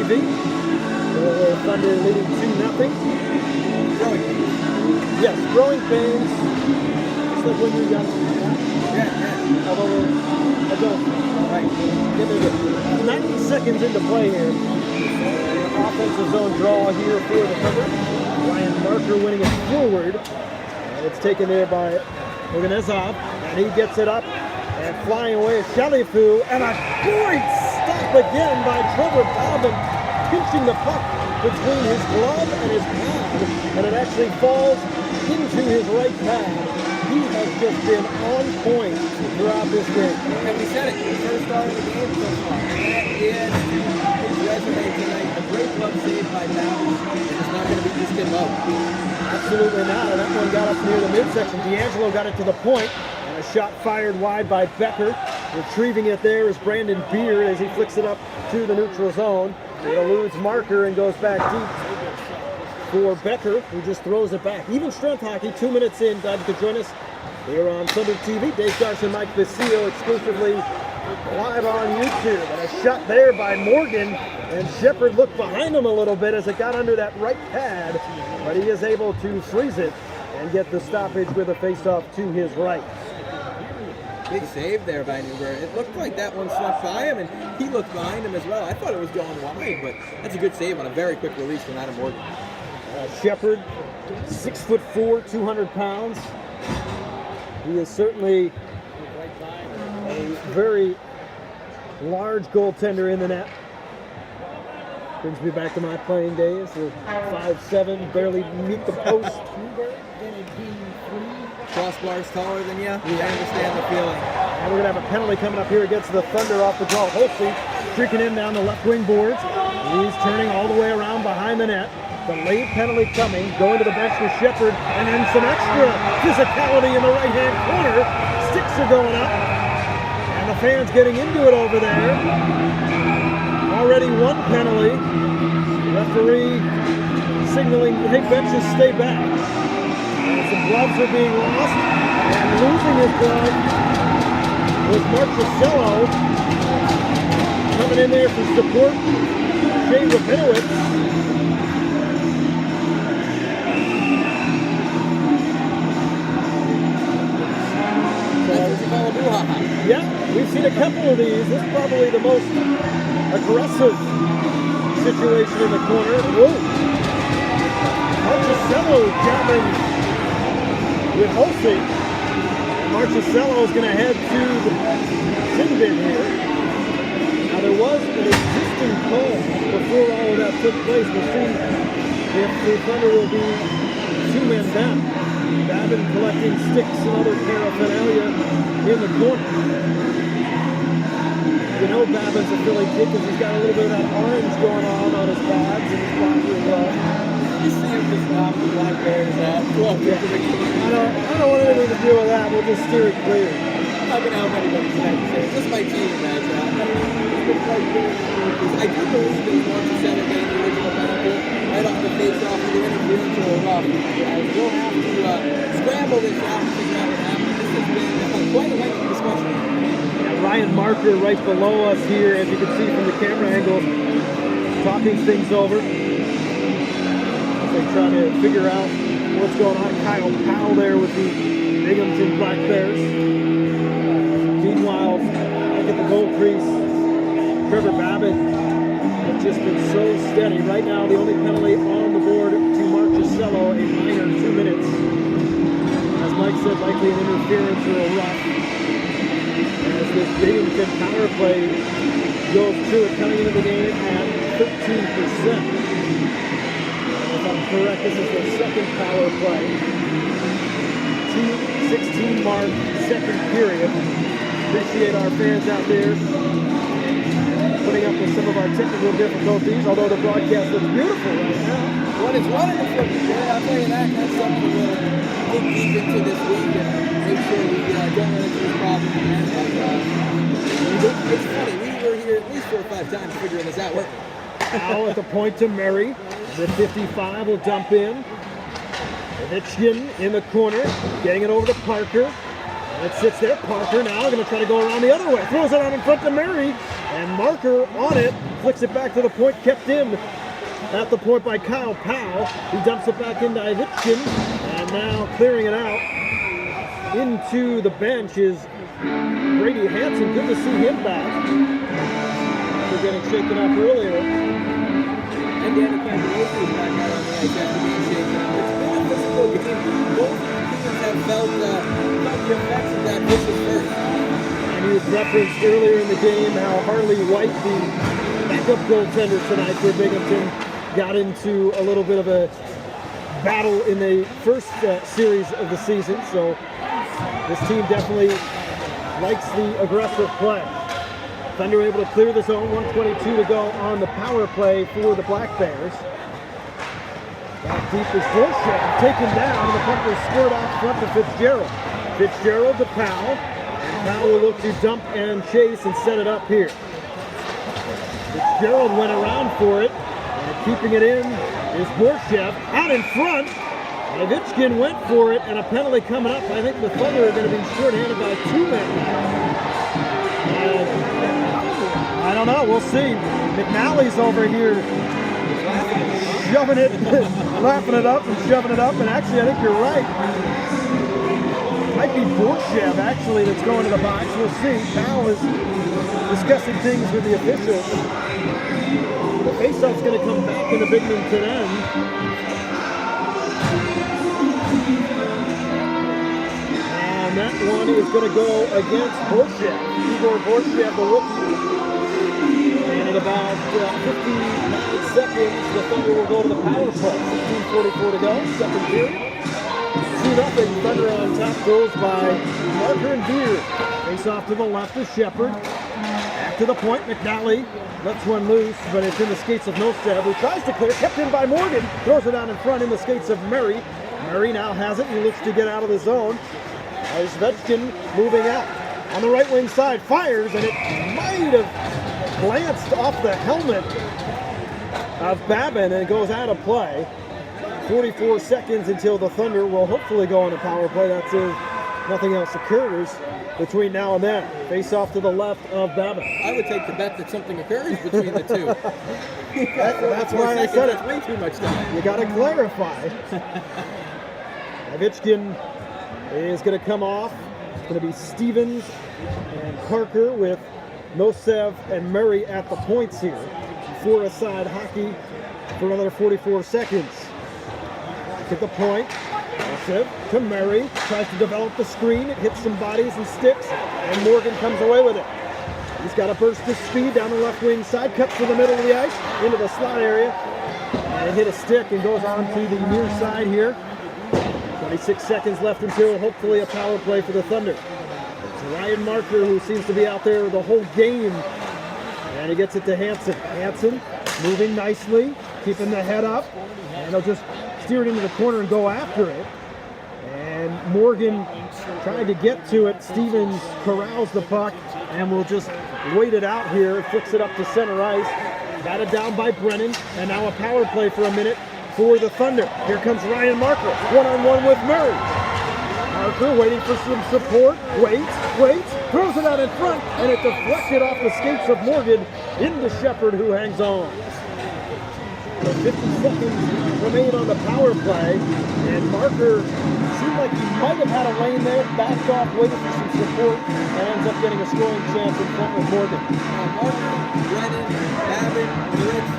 TV. Delaware Thunder leading 2-0. Growing pains. Yes, growing pains. Just like when you're young. Yeah. Although we're adults. Right. 90 seconds into play here. Offensive zone draw here for the Thunder. Ryan Marker winning it forward. And it's taken there by Organizov. And he gets it up. And flying away is Shalifu. And a great stop again by Trevor Babin, pinching the puck between his glove and his pad. And it actually falls into his right pad. He has just been on point throughout this game. And we said it, the first star of the game so far. That is his resume tonight. A great glove save by Babin. It's not going to be just in low. Absolutely not. And that one got up near the midsection. D'Angelo got it to the point. And a shot fired wide by Becker. Retrieving it there is Brandon Beard as he flicks it up to the neutral zone. It eludes Marker and goes back deep for Becker, who just throws it back. Even strength hockey, 2 minutes in. Glad you could join us here on Thunder TV. Dave Carson, Mike Basile exclusively live on YouTube. And a shot there by Morgan. And Shepard looked behind him a little bit as it got under that right pad. But he is able to freeze it and get the stoppage with a faceoff to his right. Big save there by Newberg. It looked like that one snuck by him, and he looked behind him as well. I thought it was going wide, but that's a good save on a very quick release from Adam Morgan. Shepard, 6'4", 200 pounds. He is certainly a very large goaltender in the net. Brings me back to my playing days. 5'7", barely meet the post. Crossbars taller than you. I understand the feeling. And we're going to have a penalty coming up here against the Thunder off the draw. Holsey streaking in down the left wing boards. He's turning all the way around behind the net. The late penalty coming, going to the bench for Shepard, and then some extra physicality in the right-hand corner. Sticks are going up, and the fans getting into it over there. Already one penalty. Referee signaling, hey, benches, stay back. And some gloves are being lost, and losing his glove was Marchessello. Coming in there for support, Shea Rabinowitz. Yeah, we've seen a couple of these. This is probably the most aggressive situation in the corner. Whoa! Marchessello jabbing with Holsey. Marchessello is going to head to the sin bin here. Now there was an existing call before all of that took place. We'll see if the Thunder will be 2 men down. Babin collecting sticks and other paraphernalia in the corner. You know Babin's a Philly kid because he's got a little bit of that orange going on his pads and his blocker as well. You see him just knock the black bears out. I don't want anything to do with that. We'll just steer it clear. I'm not going to help anybody tonight. This is my team, guys. I do believe that he wants to send a game the original penalty right off the face-off, either interference or a rough. We'll have to scramble this out and figure out what happened. This has been quite a lengthy discussion. Yeah, Ryan Marker right below us here, as you can see from the camera angle, talking things over. They try to figure out what's going on. Kyle Powell there with the Binghamton Black Bears. Meanwhile, look at the goal crease. Trevor Babin has just been so steady. Right now, the only penalty on the board to Marchessello, a minor 2 minutes. As Mike said, likely an interference or a rough. As this Binghamton power play goes through it, coming into the game at 13%. If I'm correct, this is the second power play. 2:16 mark, second period. Appreciate our fans out there putting up with some of our technical difficulties, although the broadcast looks beautiful right now. Well, it's wonderful. Yeah, I'll tell you that. That's something we'll dig deep into this week and make sure we don't run into this problem again. But, it's funny. We were here at least 4 or 5 times figuring this out. Now at the point to Murray. The 55 will dump in. Hitchkin in the corner, getting it over to Parker. It sits there. Parker now going to try to go around the other way. Throws it out in front to Murray. And Marker on it. Flicks it back to the point. Kept in at the point by Kyle Powell. He dumps it back into Ivitkin. And now clearing it out into the bench is Brady Hansen. Good to see him back. After getting shaken up earlier. And Danny Campbell is back out on the ice after being shaken up. It's been a physical game. Both teams have felt the effects of that vicious first. And he was referenced earlier in the game how Harley White, the backup goaltender tonight for Binghamton, got into a little bit of a battle in the first series of the season. So this team definitely likes the aggressive play. Thunder able to clear the zone, 1:22 to go on the power play for the Black Bears. Back deep is Bullshit, taken down, and the puck is scored out front to Fitzgerald. Fitzgerald to Powell, and Powell will look to dump and chase and set it up here. Fitzgerald went around for it, and keeping it in is Borshev. Out in front, Ivitkin went for it, and a penalty coming up. I think the Thunder are going to be shorthanded by 2 men. I don't know, we'll see. McNally's over here shoving it, laughing it up and shoving it up, and actually I think you're right. Might be Borshev actually that's going to the box. We'll see. Powell is discussing things with the officials. The faceoff's going to come back in the Binghamton end. And that one is going to go against Borshev. Igor Borshev, the rookie. And in about 59 seconds, the Thunder will go to the power play. 15:44 to go, second period. 2-0, Thunder on top, goals by Marker and Beard. Face off to the left of Shepard. Back to the point, McNally lets one loose, but it's in the skates of Nosev, who tries to clear, kept in by Morgan, throws it down in front in the skates of Murray. Murray now has it and looks to get out of the zone. Ivitkin moving out. On the right wing side, fires, and it might have glanced off the helmet of Babin and goes out of play. 44 seconds until the Thunder will hopefully go on a power play. That's if nothing else occurs between now and then. Face off to the left of Babin. I would take the bet that something occurs between the two. That's why I said it. That's way too much time. You got to clarify. Ivitkin is going to come off. It's going to be Stevens and Parker with Nosev and Murray at the points here. 4-a-side hockey for another 44 seconds. Back at the point. Nosev to Murray. Tries to develop the screen. It hits some bodies and sticks. And Morgan comes away with it. He's got a burst of speed down the left wing side. Cuts to the middle of the ice. Into the slot area. And it hit a stick and goes on to the near side here. 26 seconds left until hopefully a power play for the Thunder. It's Ryan Marker who seems to be out there the whole game. And he gets it to Hansen. Hansen moving nicely, keeping the head up. And he'll just steer it into the corner and go after it. And Morgan trying to get to it. Stevens corrals the puck and will just wait it out here. Flicks it up to center ice. Batted down by Brennan. And now a power play for a minute for the Thunder. Here comes Ryan Marker, one-on-one with Murray. Marker waiting for some support, waits, throws it out in front, and it deflected off the skates of Morgan into Shepard, who hangs on. So 50 seconds remain on the power play, and Marker seemed like he might have had a lane there, backed off, waited for some support, and ends up getting a scoring chance in front with Morgan. Marker, Brennan, Babin, Blitz,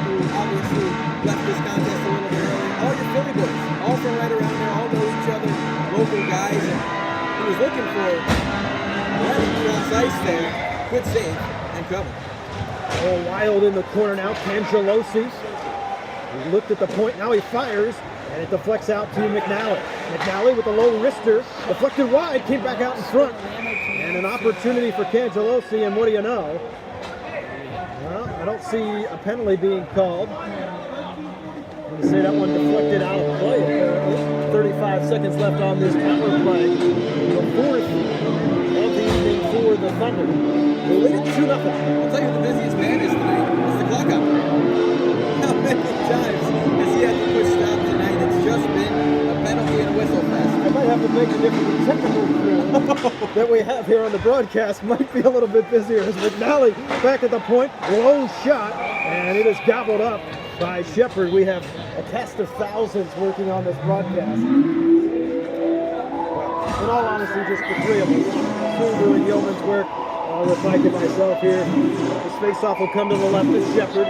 who obviously left this contest a little bit early. All your Philly boys, all from right around there, all know each other, local guys, and he was looking for Brennan cross ice there, good save, and cover. Oh, Wild in the corner now, Cangelosi. He looked at the point, now he fires, and it deflects out to McNally. McNally with a low wrister, deflected wide, came back out in front. And an opportunity for Cangelosi, and what do you know? Well, I don't see a penalty being called. I'm going to say that one deflected out of play, apparently. 35 seconds left on this power play. The fourth of the evening for the Thunder. They lead it 2-0. I'll tell you who the busiest man is tonight. It's the clock operator. How many times has he had to push stop tonight? It's just been a penalty and a whistle fest. might have to make a different technical crew that we have here on the broadcast. Might be a little bit busier as McNally back at the point. Low shot, and it is gobbled up by Shepard. We have a cast of thousands working on this broadcast. In all honesty, just the three of us. Still doing yeoman's work with Mike and myself here. This face-off will come to the left of Shepard.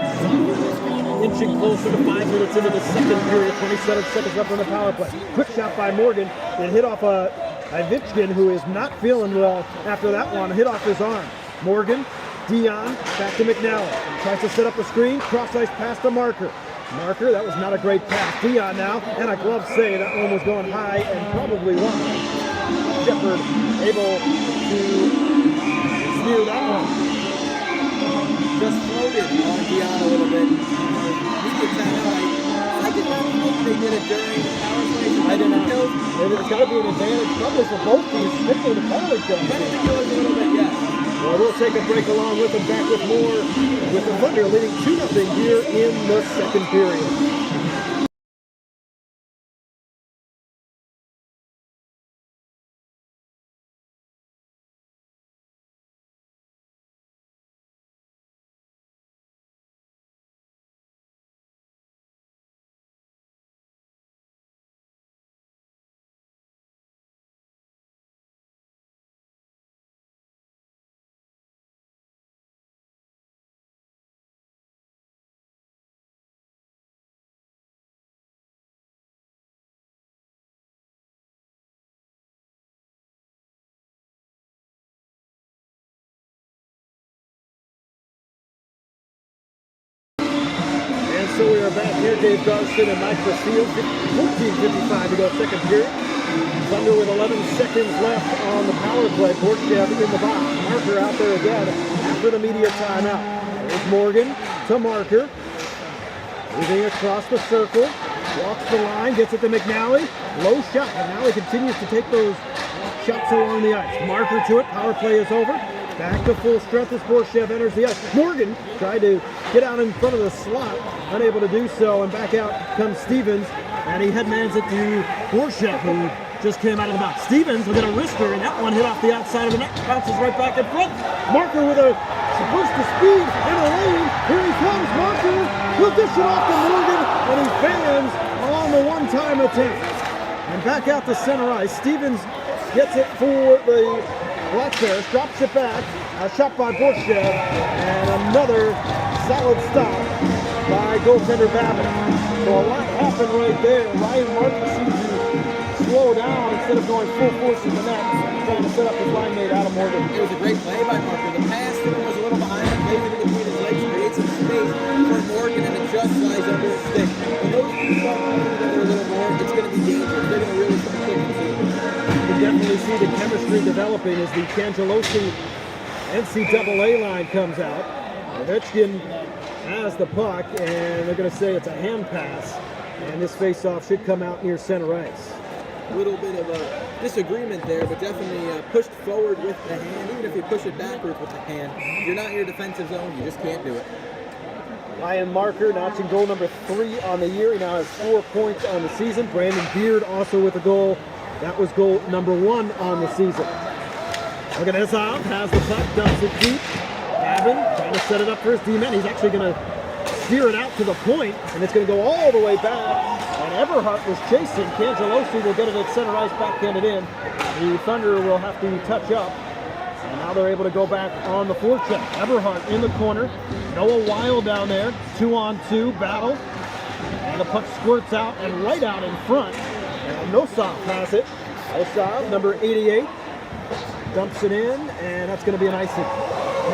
Inching closer to 5 minutes into the second period. 27 seconds left on the power play. Quick shot by Morgan. It hit off Ivitchkin, who is not feeling well after that one. Hit off his arm. Morgan, Dion, back to McNally. Tries to set up a screen. Cross-ice pass to Marker. Marker, that was not a great pass. Dion now, and a glove save. That one was going high and probably wide. Shepard able to steer that one. Just floated on Dion a little bit. I did not think they did it during the power play. I did not. There's got to be an advantage probably for both teams, particularly the penalty kill. Penalty kill is a little bit, yes. Well, we'll take a break along with them, back with more, with the Thunder leading 2-0 here in the second period. So we are back here, Dave Garston and Mike Basile. 14:55 to go second period. Thunder with 11 seconds left on the power play. Borchev in the box. Marker out there again after the media timeout. There's Morgan to Marker. Moving across the circle. Walks the line, gets it to McNally. Low shot. McNally continues to take those shots along the ice. Marker to it. Power play is over. Back to full strength as Borchev enters the ice. Morgan tried to get out in front of the slot, unable to do so, and back out comes Stevens, and he headmans it to Borchev, who just came out of the box. Stevens with a wrister, and that one hit off the outside of the net, bounces right back in front. Marker with a burst of speed in the lane. Here he comes. Marker will dish it off to Morgan, and he fans on the one-time attempt. And back out to center ice. Stevens gets it for the Black Bears, drops it back, a shot by Borchev, and another solid stop by goaltender Babbitt. So a lot happened right there. Ryan Martin seemed to slow down instead of going full force in the net, trying to set up his line mate Adam Morgan. It was a great play by Marker. The pass to him was a little behind him, lays it between his legs, creates some space for Morgan, and it just flies under his stick. When those two start coming together a little more, it's going to be dangerous. They're going to really start clicking soon. You can definitely see the chemistry developing as the Cangelosi NCAA line comes out. Ovechkin has the puck, and they're going to say it's a hand pass, and this face-off should come out near center ice. A little bit of a disagreement there, but definitely pushed forward with the hand. Even if you push it backwards with the hand, if you're not in your defensive zone, you just can't do it. Ryan Marker notching goal number 3 on the year. He now has 4 points on the season. Brandon Beard also with a goal. That was goal number 1 on the season. Oganezov has the puck, dumps it deep. Gavin trying to set it up for his D-man. He's actually going to steer it out to the point, and it's going to go all the way back. And Eberhardt was chasing. Cangelosi will get it at center ice, backhanded in. The Thunder will have to touch up. And now they're able to go back on the forecheck. Eberhardt in the corner. Noah Weil down there. 2-on-2 battle. And the puck squirts out and right out in front. And Nosov has it. Nosov, number 88. Dumps it in, and that's going to be an icing.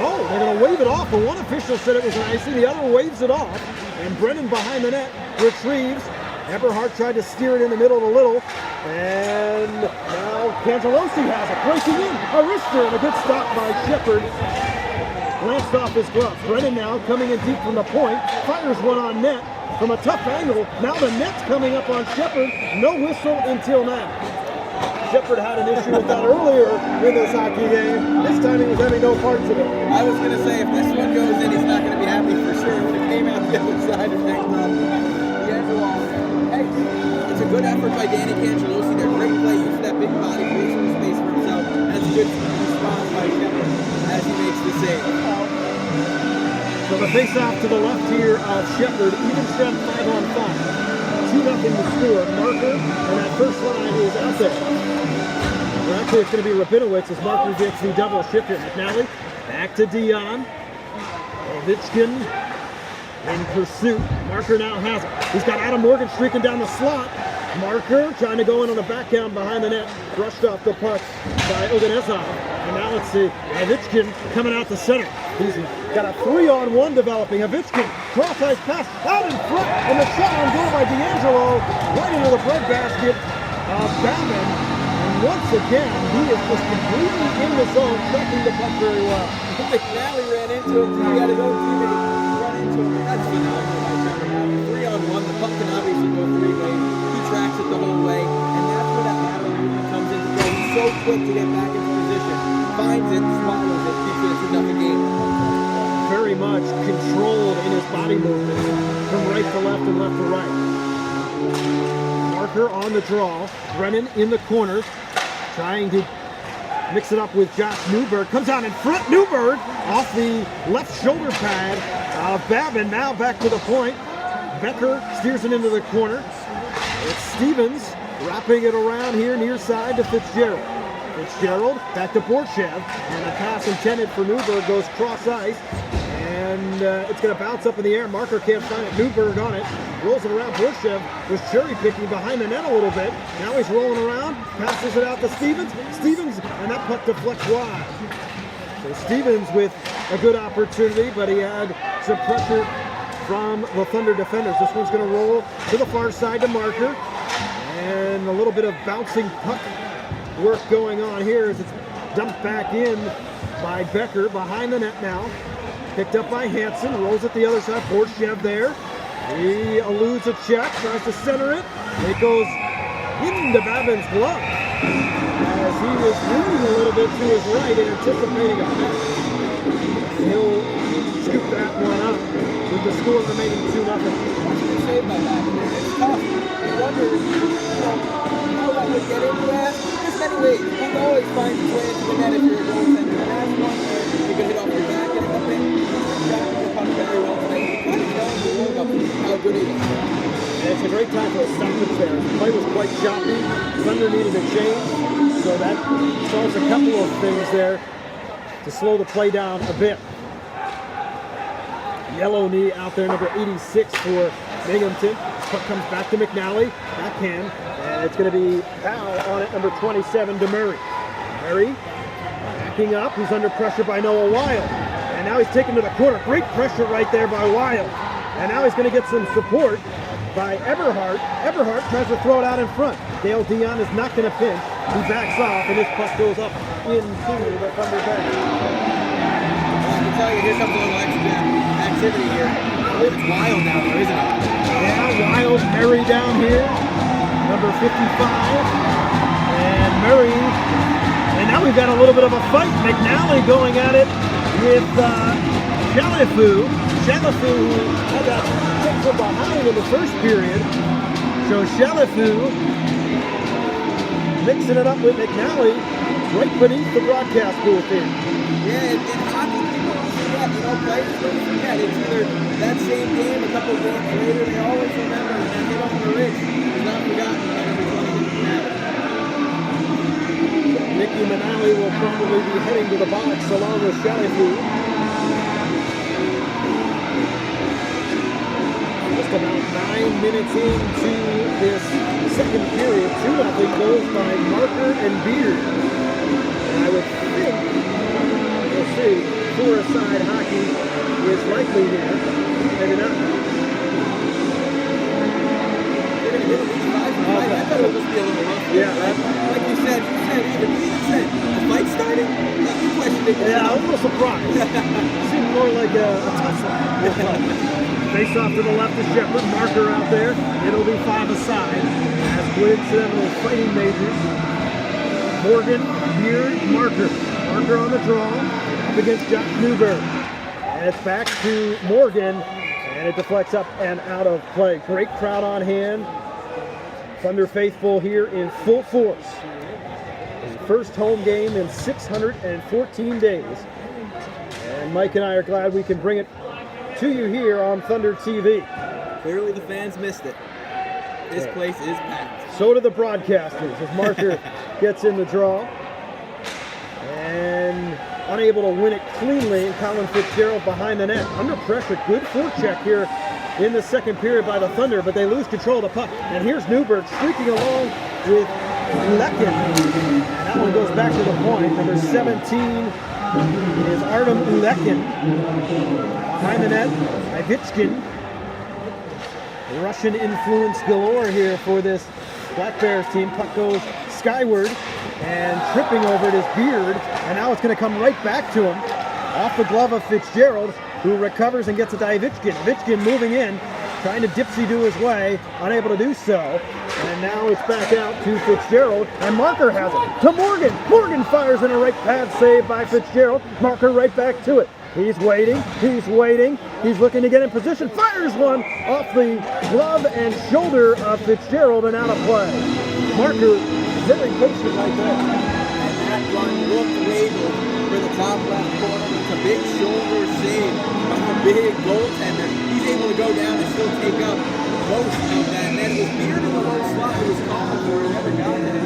No, they're going to wave it off. But one official said it was an icing. The other waves it off. And Brennan behind the net retrieves. Eberhardt tried to steer it in the middle a little. And now Cangelosi has it. Breaking in. A wrister and a good stop by Shepard. Glanced off his glove. Brennan now coming in deep from the point. Fires one on net from a tough angle. Now the net's coming up on Shepard. No whistle until now. Shepard had an issue with that earlier in this hockey game. This time he was having no parts of it. I was going to say, if this one goes in, he's not going to be happy for sure. When it came out the other side and hanged up, the edge wall. Hey, it's a good effort by Danny Cangelosi. They're great play. Using that So the face-off to the left here of Shepherd, even strength 5-on-5. 2-0 the score. Marker, and that first line is out there. Well, actually, it's going to be Rabinowitz as Marker gets the double shift here. McNally back to Dion. Ovechkin in pursuit. Marker now has it. He's got Adam Morgan streaking down the slot. Marker trying to go in on the backhand behind the net. Brushed off the puck by Oganezov. And now let's see. Ovechkin coming out the center. He's got a 3-on-1 developing. Ovechkin, cross-ice pass out in front. And the shot on goal by D'Angelo. Right into the breadbasket of Babin. And once again, he is just completely in the zone, tracking the puck very well. McNally ran into it too. He had his own teammate run into him. That's phenomenal. 3-on-1. The puck can obviously go 3 ways. He tracks it the whole way. And that's where that lateral movement comes into play. He's so quick to get back into position. Finds it, swallows it, keeps it a 2-0 game. Very much controlled in his body movement from right to left and left to right. Marker on the draw. Brennan in the corner, trying to mix it up with Josh Newberg. Comes out in front. Newberg off the left shoulder pad of Babin. Now back to the point. Becker steers it into the corner. It's Stevens wrapping it around here near side to Fitzgerald. Fitzgerald back to Borchev, and the pass intended for Newberg goes cross ice, and it's going to bounce up in the air. Marker can't find it. Newberg on it, rolls it around. Borchev was cherry picking behind the net a little bit. Now he's rolling around, passes it out to Stevens. Stevens, and that puck deflects wide. So Stevens with a good opportunity, but he had some pressure from the Thunder defenders. This one's going to roll to the far side to Marker, and a little bit of bouncing puck work going on here as it's dumped back in by Becker behind the net now. Picked up by Hansen, rolls it the other side. Borchev there. He eludes a check, tries to center it. It goes into Babin's glove as he was moving a little bit to his right, anticipating a pass. He'll scoop that one up with the score remaining 2-0. What's been saved by that? It's tough. I wonder, how that would get into that. There's many ways. You can always find your way into the net if you're a goaltender. And that's one where you can hit off your back and come in. Tracking the puck very well today. You kind of know the road up how good it is. And it's a great time for a stoppage there. The play was quite choppy. Thunder needed a change, so that solves a couple of things there to slow the play down a bit. Yellow knee out there, number 86 for Binghamton. Puck comes back to McNally, backhand, and it's going to be foul on it, number 27 to Murray. Murray backing up, he's under pressure by Noah Wild, and now he's taken to the corner. Great pressure right there by Wild, and now he's going to get some support by Eberhardt. Eberhardt tries to throw it out in front. Dale Dion is not going to pinch. He backs off, and this puck goes up into the Thunder bench. I can tell you, here comes a little extra activity here. I believe it's Wild down there, isn't it? Yeah, Wild, Murray down here, number 55, and Murray, and now we've got a little bit of a fight. McNally going at it with Shalafu. Shalafu, who had that kick from behind in the first period. So Shalafu mixing it up with McNally right beneath the broadcast booth here. Yeah, in hockey, people don't forget, players don't forget. It's either that same game, a couple of games later, they always remember that hit on the wrist. It's not forgotten by every 20 minutes matter. Nicky Manali will probably be heading to the box along with Shalafu. Just about 9 minutes into this second period, 2-0 goals by Marker and Beard. And I would think, we'll see, four-a-side hockey is likely here. Maybe not. I thought it would just be a little rough. Yeah, like you said, even you said, the fight started? You questioned it yourself. yeah, I'm a little surprised. It seemed more like a tussle. Face off to the left of Shepherd. Marker out there. It'll be 5-a-side. As coincidentally fighting majors. Morgan, Beard, Marker. Marker on the draw. Up against Josh Newberg. And it's back to Morgan. And it deflects up and out of play. Great crowd on hand. Thunder faithful here in full force. His first home game in 614 days. And Mike and I are glad we can bring it to you here on Thunder TV. Clearly the fans missed it. This place is packed. So do the broadcasters as Marker gets in the draw. And unable to win it cleanly, and Colin Fitzgerald behind the net. Under pressure, good forecheck here in the second period by the Thunder, but they lose control of the puck. And here's Newberg streaking along with Lekin. And that one goes back to the point. Number 17 is Artem Lekin. Behind the net, Ivichkin. Russian influence galore here for this Black Bears team. Puck goes skyward and tripping over it is Beard, and now it's going to come right back to him off the glove of Fitzgerald, who recovers and gets it to Ivichkin. Ivichkin moving in, trying to dipsy-do his way, unable to do so, and now it's back out to Fitzgerald, and Marker has it to Morgan. Morgan fires in a right pad save by Fitzgerald. Marker right back to it. He's waiting, he's looking to get in position, fires one off the glove and shoulder of Fitzgerald and out of play. Marker very patient right there. And that run looked labeled for the top left corner. It's a big shoulder save from the big goaltender. He's able to go down and still take up most of that. And then it was Beard in the low slot who was calling for it, never got it.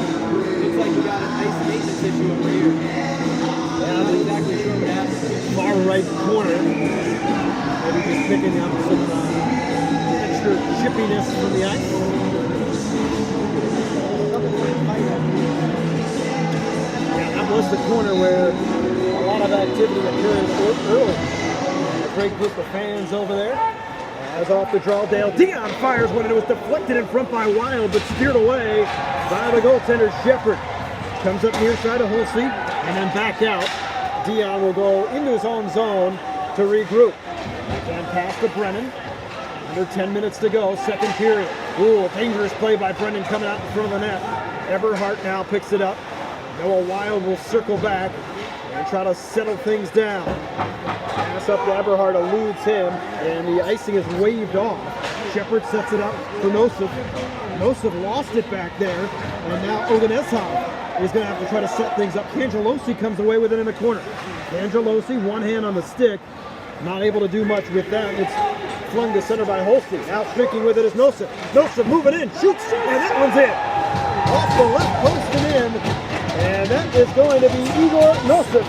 Looks like we got an ice maintenance issue over here. Yeah, I'm not exactly sure what happened. Far right corner. Maybe just picking up some extra chippiness from the ice. Yeah, that was the corner where a lot of activity occurred early. A great group of fans over there. As off the draw, Dale Dion fires one, and it was deflected in front by Wild, but steered away by the goaltender Shepard. Comes up near side of Holsey, and then back out. Dion will go into his own zone to regroup. And pass to Brennan. Under 10 minutes to go, second period. Ooh, dangerous play by Brennan coming out in front of the net. Eberhardt now picks it up. Noah Wild will circle back and try to settle things down. Pass up to Eberhardt, eludes him, and the icing is waved off. Shepard sets it up for Nosov. Nosov lost it back there, and now Oganeshov is going to have to try to set things up. Cangelosi comes away with it in the corner. Cangelosi, one hand on the stick, not able to do much with that. It's flung to center by Holstein. Now streaking with it is Nosov. Nosov moving in, shoots, and that one's in. Off the left post and in, and that is going to be Igor Nosov,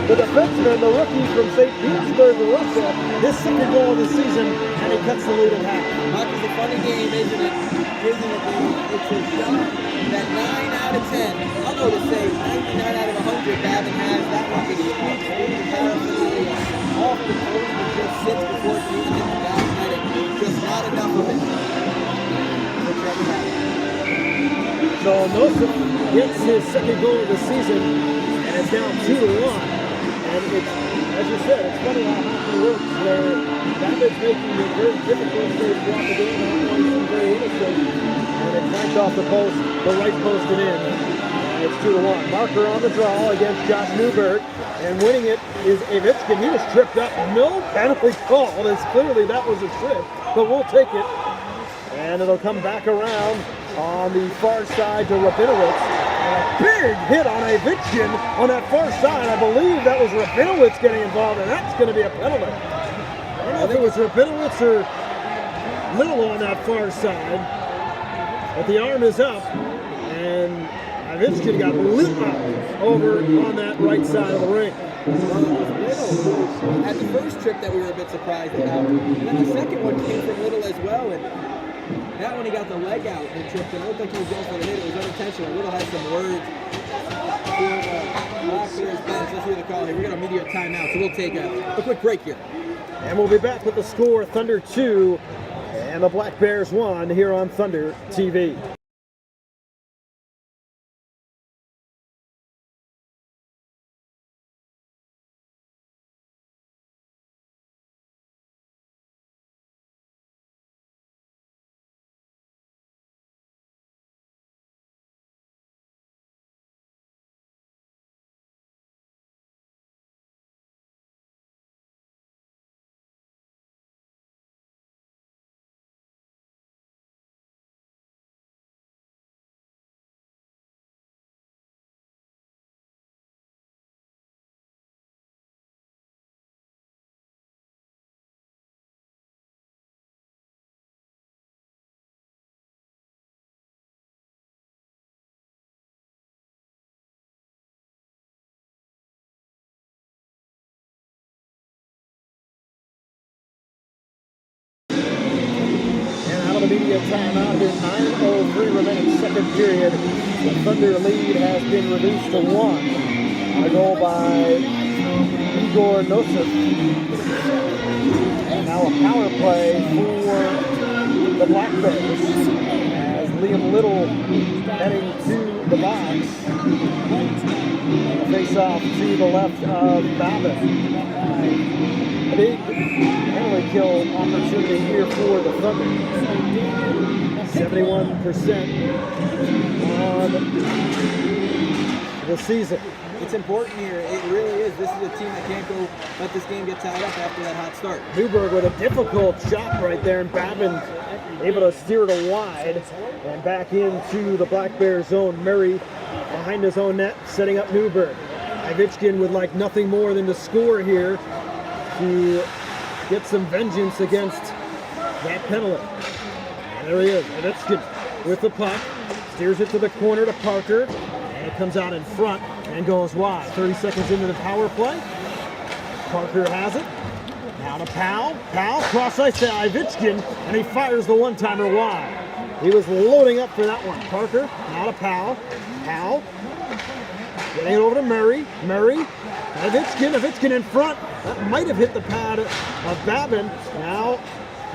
the defenseman, the rookie from St. Petersburg, Russia. His second goal of the season, and he cuts the lead in half. Hockey's a funny game, isn't it? It's a shot that 9 out of 10, I'll go to say 99 out of 100, Gavin has. That one is the paraphernalia off the post and just sits before it even hits the back net. Just not enough of it for Trevor Howard. So Nosov gets his second goal of the season, and it's down 2-1. And it's, as you said, it's funny how hockey works, where Babbitt's making it very difficult to drop the game, not knowing some very innocent, and it cranked off the post, the right post and in. And it's 2-1. Marker on the draw against Josh Newberg, and winning it is Ivichkin. He was tripped up, no penalty called, as clearly that was a trip, but we'll take it. And it'll come back around on the far side to Rabinowitz. A big hit on Ivichkin on that far side. I believe that was Rabinowitz getting involved, and that's going to be a penalty. I don't know if it was Rabinowitz or Little on that far side, but the arm is up, and Ivichkin got lit up over on that right side of the ring. At the first trip that we were a bit surprised about, and then the second one came from Little as well, and that one he got the leg out and tripped, and it looked like he was going for the hit. It was unintentional. Little had some words for the Black Bears bench. Let's hear the call here. We got a media timeout, so we'll take a quick break here. And we'll be back with the score, Thunder 2 and the Black Bears 1 here on Thunder TV. a timeout here. 9:03 remaining second period. The Thunder lead has been reduced to 1. A goal by Igor Nosif. And now a power play for the Black Bears as Liam Little heading to the box. Face off to the left of Babbitt. Big penalty kill opportunity here for the Thunder. 71% on the season. It's important here. It really is. This is a team that can't go let this game get tied up after that hot start. Newberg with a difficult shot right there, and Babin able to steer it wide and back into the Black Bears zone. Murray behind his own net, setting up Newberg. Ivitchkin would like nothing more than to score here to get some vengeance against that penalty. And there he is, Ivitchkin with the puck, steers it to the corner to Parker, and it comes out in front and goes wide. 30 seconds into the power play. Parker has it. Now to Powell. Powell cross ice to Ivitchkin, and he fires the one-timer wide. He was loading up for that one. Parker, now to Powell. Powell getting it over to Murray. Murray, Ivitchkin in front. That might have hit the pad of Babin. Now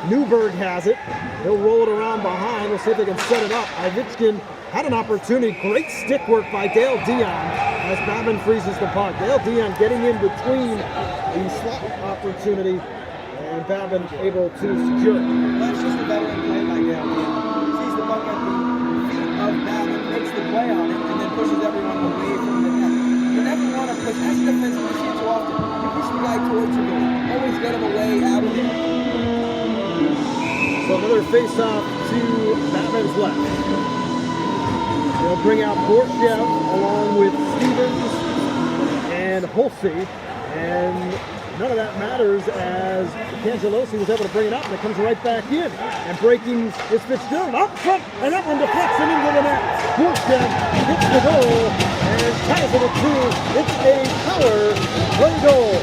Newberg has it. He'll roll it around behind. We'll see if they can set it up. Ivitchkin had an opportunity. Great stick work by Dale Dion as Babin freezes the puck. Dale Dion getting in between the slot opportunity, and Babin able to secure it. That's just a veteran play by Dale Dion. Sees the puck at the feet of Babin, makes the play on it, and then pushes everyone away from the net. You never want to push, as a defenseman, you see it too often. You push the guy towards your goal. Always get him away out of there. So another face-off to Babin's left. They'll bring out Borchev along with Stevens and Holsey, and none of that matters as Cangelosi was able to bring it up, and it comes right back in. And breaking is Fitzgerald up front, and that one deflects him into the net. Borchev hits the goal and ties it at 2. It's a power play goal.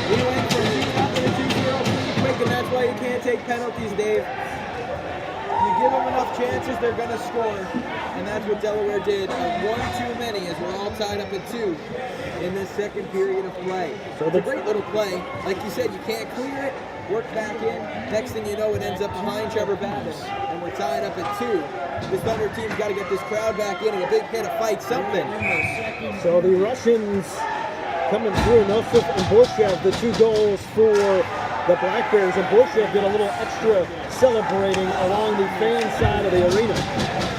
We went from 2-0 to 2-0 quick, and that's why you can't take penalties, Dave. You give them enough chances, they're going to score. And that's what Delaware did. One too many as we're all tied up at 2 in this second period of play. So it's a great little play. Like you said, you can't clear it, work back in. Next thing you know, it ends up behind Trevor Babbitt. And we're tied up at 2. This Thunder team's got to get this crowd back in and a big hit, a fight, something. So the Russians coming through, Nosif and Borchev, the 2 goals for the Black Bears, and Borchev did a little extra celebrating along the fan side of the arena.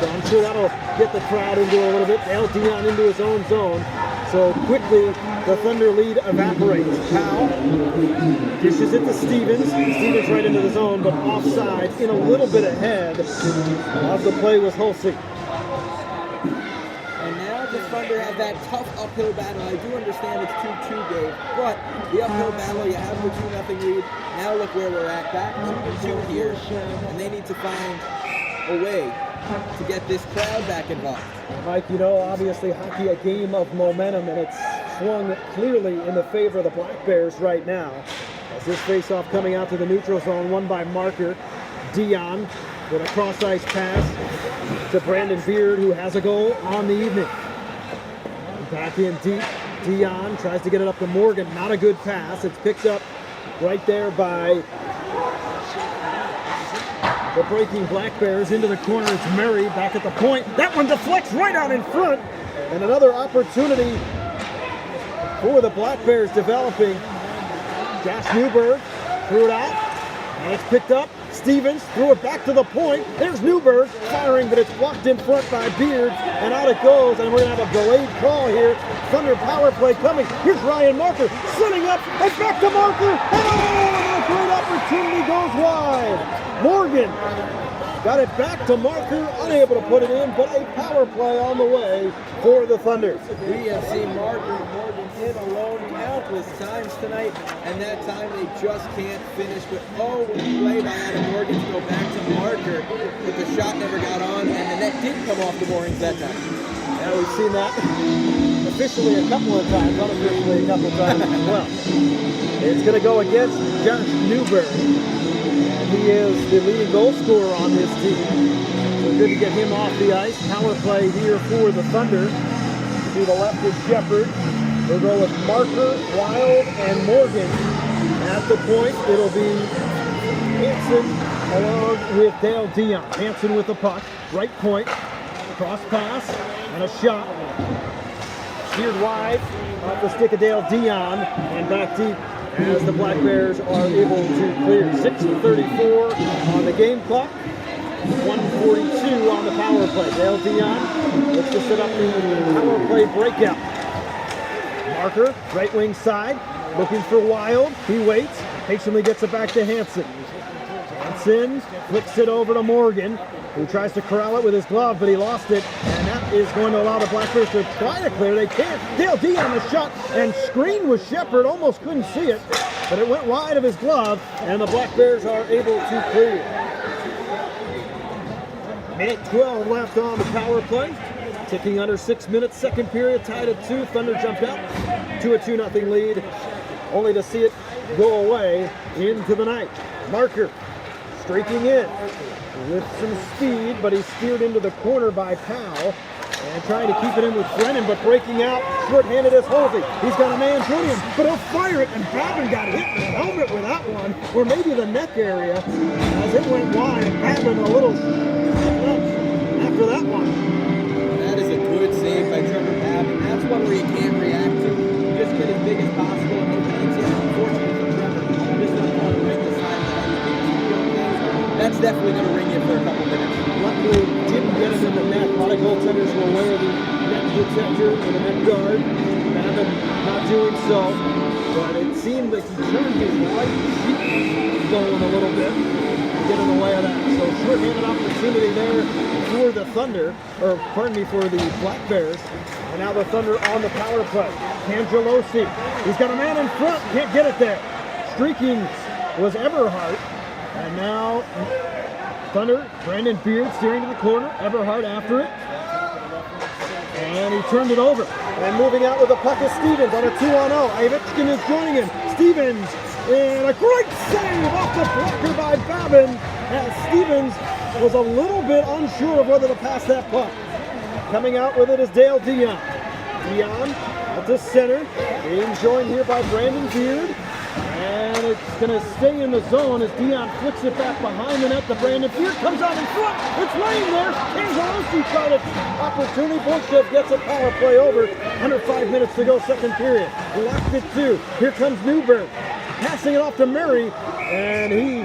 So I'm sure that'll get the crowd into a little bit. Dale Dion into his own zone. So quickly, the Thunder lead evaporates. Powell dishes it to Stevens. Stevens right into the zone, but offside, in a little bit ahead of the play was Holsey. And now the Thunder have that tough uphill battle. I do understand it's 2-2, Dave, but the uphill battle, you have the 2-0 lead. Now look where we're at, back 2-2 here, and they need to find a way to get this crowd back involved. Mike, you know, obviously hockey a game of momentum, and it's swung clearly in the favor of the Black Bears right now. As this face-off coming out to the neutral zone, won by Marker. Dion with a cross-ice pass to Brandon Beard, who has a goal on the evening. Back in deep, Dion tries to get it up to Morgan. Not a good pass. It's picked up right there by the breaking Black Bears into the corner. It's Murray back at the point. That one deflects right out in front. And another opportunity for the Black Bears developing. Josh Newberg threw it out, and it's picked up. Stevens threw it back to the point. There's Newberg firing, but it's blocked in front by Beard, and out it goes, and we're going to have a delayed call here. Thunder power play coming. Here's Ryan Marker setting up, and back to Marker. Oh, a great opportunity goes wide. Morgan got it back to Marker, unable to put it in, but a power play on the way for the Thunder. We have seen Morgan hit alone countless times tonight, and that time they just can't finish. But what a play by Adam Morgan to go back to Marker, but the shot never got on, and the net did come off the moorings that time. Now we've seen that officially a couple of times, unofficially a couple of times as well. It's going to go against Josh Newberg. And he is the leading goal scorer on this team. So good to get him off the ice. Power play here for the Thunder. To the left is Shepard. They'll go with Marker, Wild, and Morgan. At the point, it'll be Hanson along with Dale Dion. Hanson with the puck. Right point. Cross pass. And a shot. Steered wide off the stick of Dale Dion. And back deep as the Black Bears are able to clear. 6:34 on the game clock. 1:42 on the power play. Dale Dion looks to set up the power play breakout. Marker, right wing side, looking for Wild. He waits, patiently gets it back to Hanson. Hanson flicks it over to Morgan, who tries to corral it with his glove, but he lost it. And that is going to allow the Black Bears to try to clear. They can't. Dale Dion the shot and screen with Shepard. Almost couldn't see it, but it went wide of his glove, and the Black Bears are able to clear. Minute 12 left on the power play. Ticking under 6 minutes, second period, tied at 2. Thunder jumped out to a 2-0 lead, only to see it go away into the night. Marker streaking in with some speed, but he's steered into the corner by Powell. And trying to keep it in with Brennan, but breaking out, short-handed as Holsey. He's got a man shooting him, but he'll fire it, and Babin got hit in the helmet with that one, or maybe the neck area, as it went wide, and Babin a little after that one. That is a good save by Trevor Babin. That's one where you can't react to. You just get as big as possible and hope it hits you. Unfortunately for Trevor, just doesn't want to break the side of the head. That's definitely going to ring you for a couple minutes. Luckily, didn't get it in the net. A lot of goaltenders will wear the net protector and the net guard. Babin not doing so, but it seemed like he turned his right cheek going a little bit, get in the way of that. So short-handed opportunity there for the Thunder, or pardon me, for the Black Bears. And now the Thunder on the power play. Cangelosi, he's got a man in front, can't get it there. Streaking was Eberhardt, and now Thunder, Brandon Beard steering to the corner, Eberhardt after it. And he turned it over. And moving out with the puck is Stevens on a 2-on-0. Ivechkin is joining him. Stevens, and a great save off the blocker by Babin, as Stevens was a little bit unsure of whether to pass that puck. Coming out with it is Dale Dion. Dion at the center, being joined here by Brandon Beard. And it's going to stay in the zone as Dion flicks it back behind the net. The Brandon Beard comes out in front. It's laying there. Cangelosi tried an opportunity. Bullshit gets a power play over. Under 5 minutes to go, second period. Locked it 2. Here comes Newberg. Passing it off to Murray. And he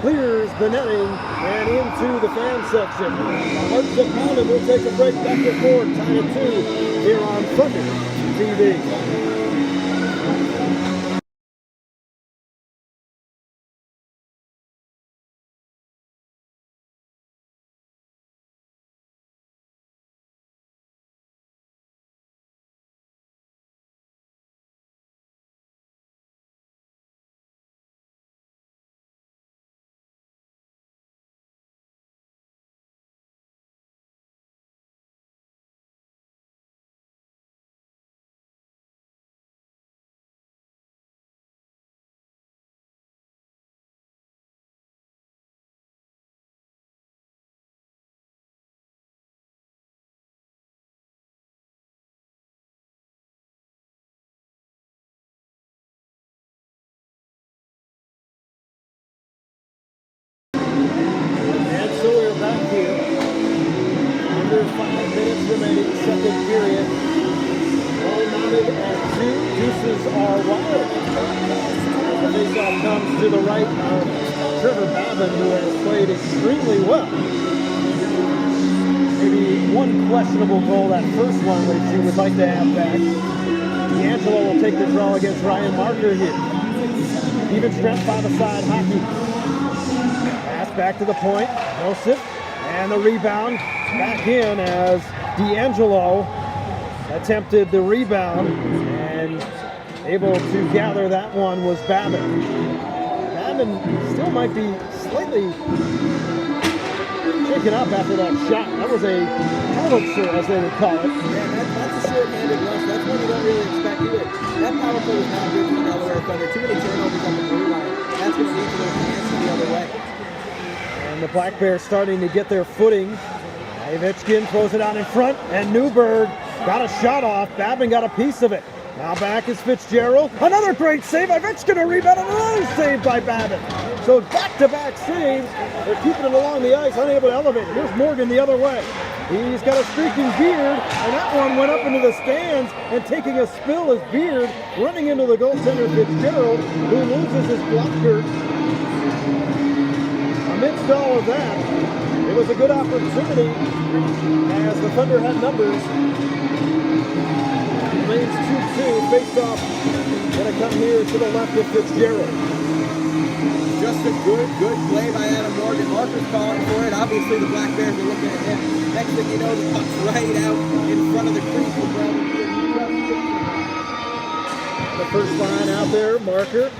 clears the netting and into the fan section. Hearts of pounded. We'll take a break. Back to 4. Tied at 2 here on Thunder TV. So we're back here. Under 5 minutes remaining, second period. All mounted at 2. Deuces are wild. The faceoff comes to the right of Trevor Babin, who has played extremely well. Maybe one questionable goal, that first one, which he would like to have back. D'Angelo will take the draw against Ryan Marker here. Even strength by the side hockey. Back to the point, Joseph, and the rebound back in as D'Angelo attempted the rebound, and able to gather that one was Babin. Babin still might be slightly shaken up after that shot. That was a hell silencer, as they would call it. Yeah, that's a short-handed rush. That's one you don't really expect either. That power play was not good for the Delaware Thunder. Too many turnovers on the blue line. That's going to lead to their chances the other way. And the Black Bears starting to get their footing. Ivechkin throws it out in front, and Newberg got a shot off. Babin got a piece of it. Now back is Fitzgerald. Another great save. Ivechkin a rebound, and another save by Babin. So back-to-back saves. They're keeping it along the ice, unable to elevate it. Here's Morgan the other way. He's got a streaking Beard, and that one went up into the stands, and taking a spill is Beard running into the goaltender Fitzgerald, who loses his blocker. Amidst all of that, it was a good opportunity as the Thunder had numbers. Remains 2-2, face off. Gonna come here to the left of Fitzgerald. Just a good play by Adam Morgan. Marker's calling for it. Obviously, the Black Bears are looking at him. Next thing you know, the puck's right out in front of the crease with Brandon Beard. The first line out there, Marker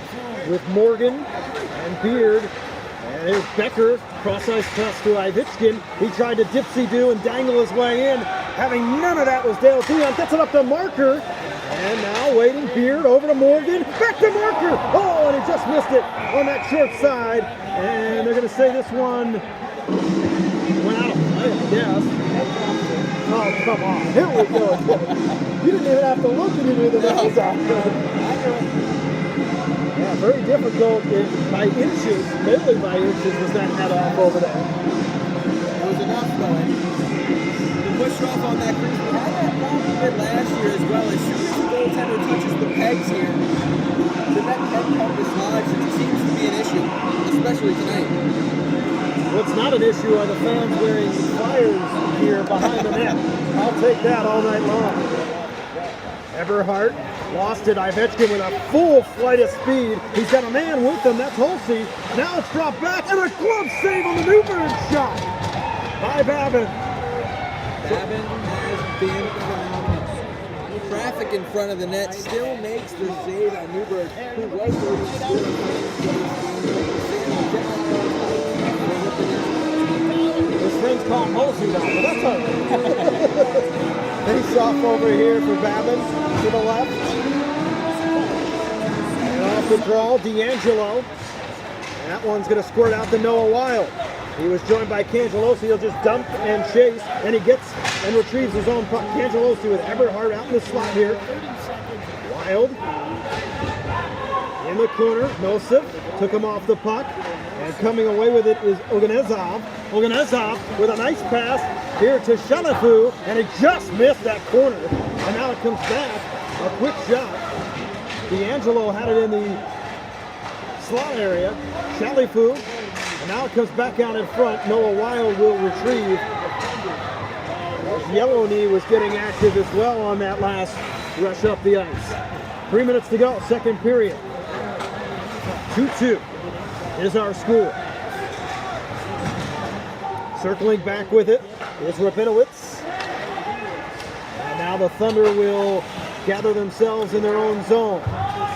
with Morgan and Beard. And here's Becker, cross-ice pass to Ivechkin. He tried to dipsy-do and dangle his way in. Having none of that was Dale Dion. Gets it up to Marker. And now waiting, Beard over to Morgan. Back to Marker. Oh, and he just missed it on that short side. And they're going to say this one went out of play, I guess. Oh, come on. Here we go. You didn't even have to look and you knew the net was out. Yeah, very difficult by inches, barely by inches was that head off over there. It was enough though. The push off on that crease. We had that problem a bit last year as well. As soon as the goaltender touches the pegs here, the net can come dislodged, and it seems to be an issue, especially tonight. What's not an issue are the fans wearing flyers here behind the net. I'll take that all night long. Eberhardt lost it. Ivechkin with a full flight of speed. He's got a man with him. That's Holsey. Now it's dropped back, and a glove save on the Newberg shot by Babin. Babin has been phenomenal. Traffic in front of the net still makes the save on Newberg, who was His friends call him Holsey now, but that's all right. Face off over here for Babin to the left. And off the draw, D'Angelo. And that one's going to squirt out to Noah Wild. He was joined by Cangelosi. He'll just dump and chase, and he gets and retrieves his own puck. Cangelosi with Eberhardt out in the slot here. Wild in the corner. Nosif took him off the puck. And coming away with it is Oganezov. Oganezov with a nice pass here to Shalafu, and he just missed that corner. And now it comes back. A quick shot. D'Angelo had it in the slot area. Shalafu. And now it comes back out in front. Noah Wild will retrieve. Yellow Knee was getting active as well on that last rush up the ice. 3 minutes to go, second period. 2-2 is our score. Circling back with it is Rabinowitz. And now the Thunder will gather themselves in their own zone.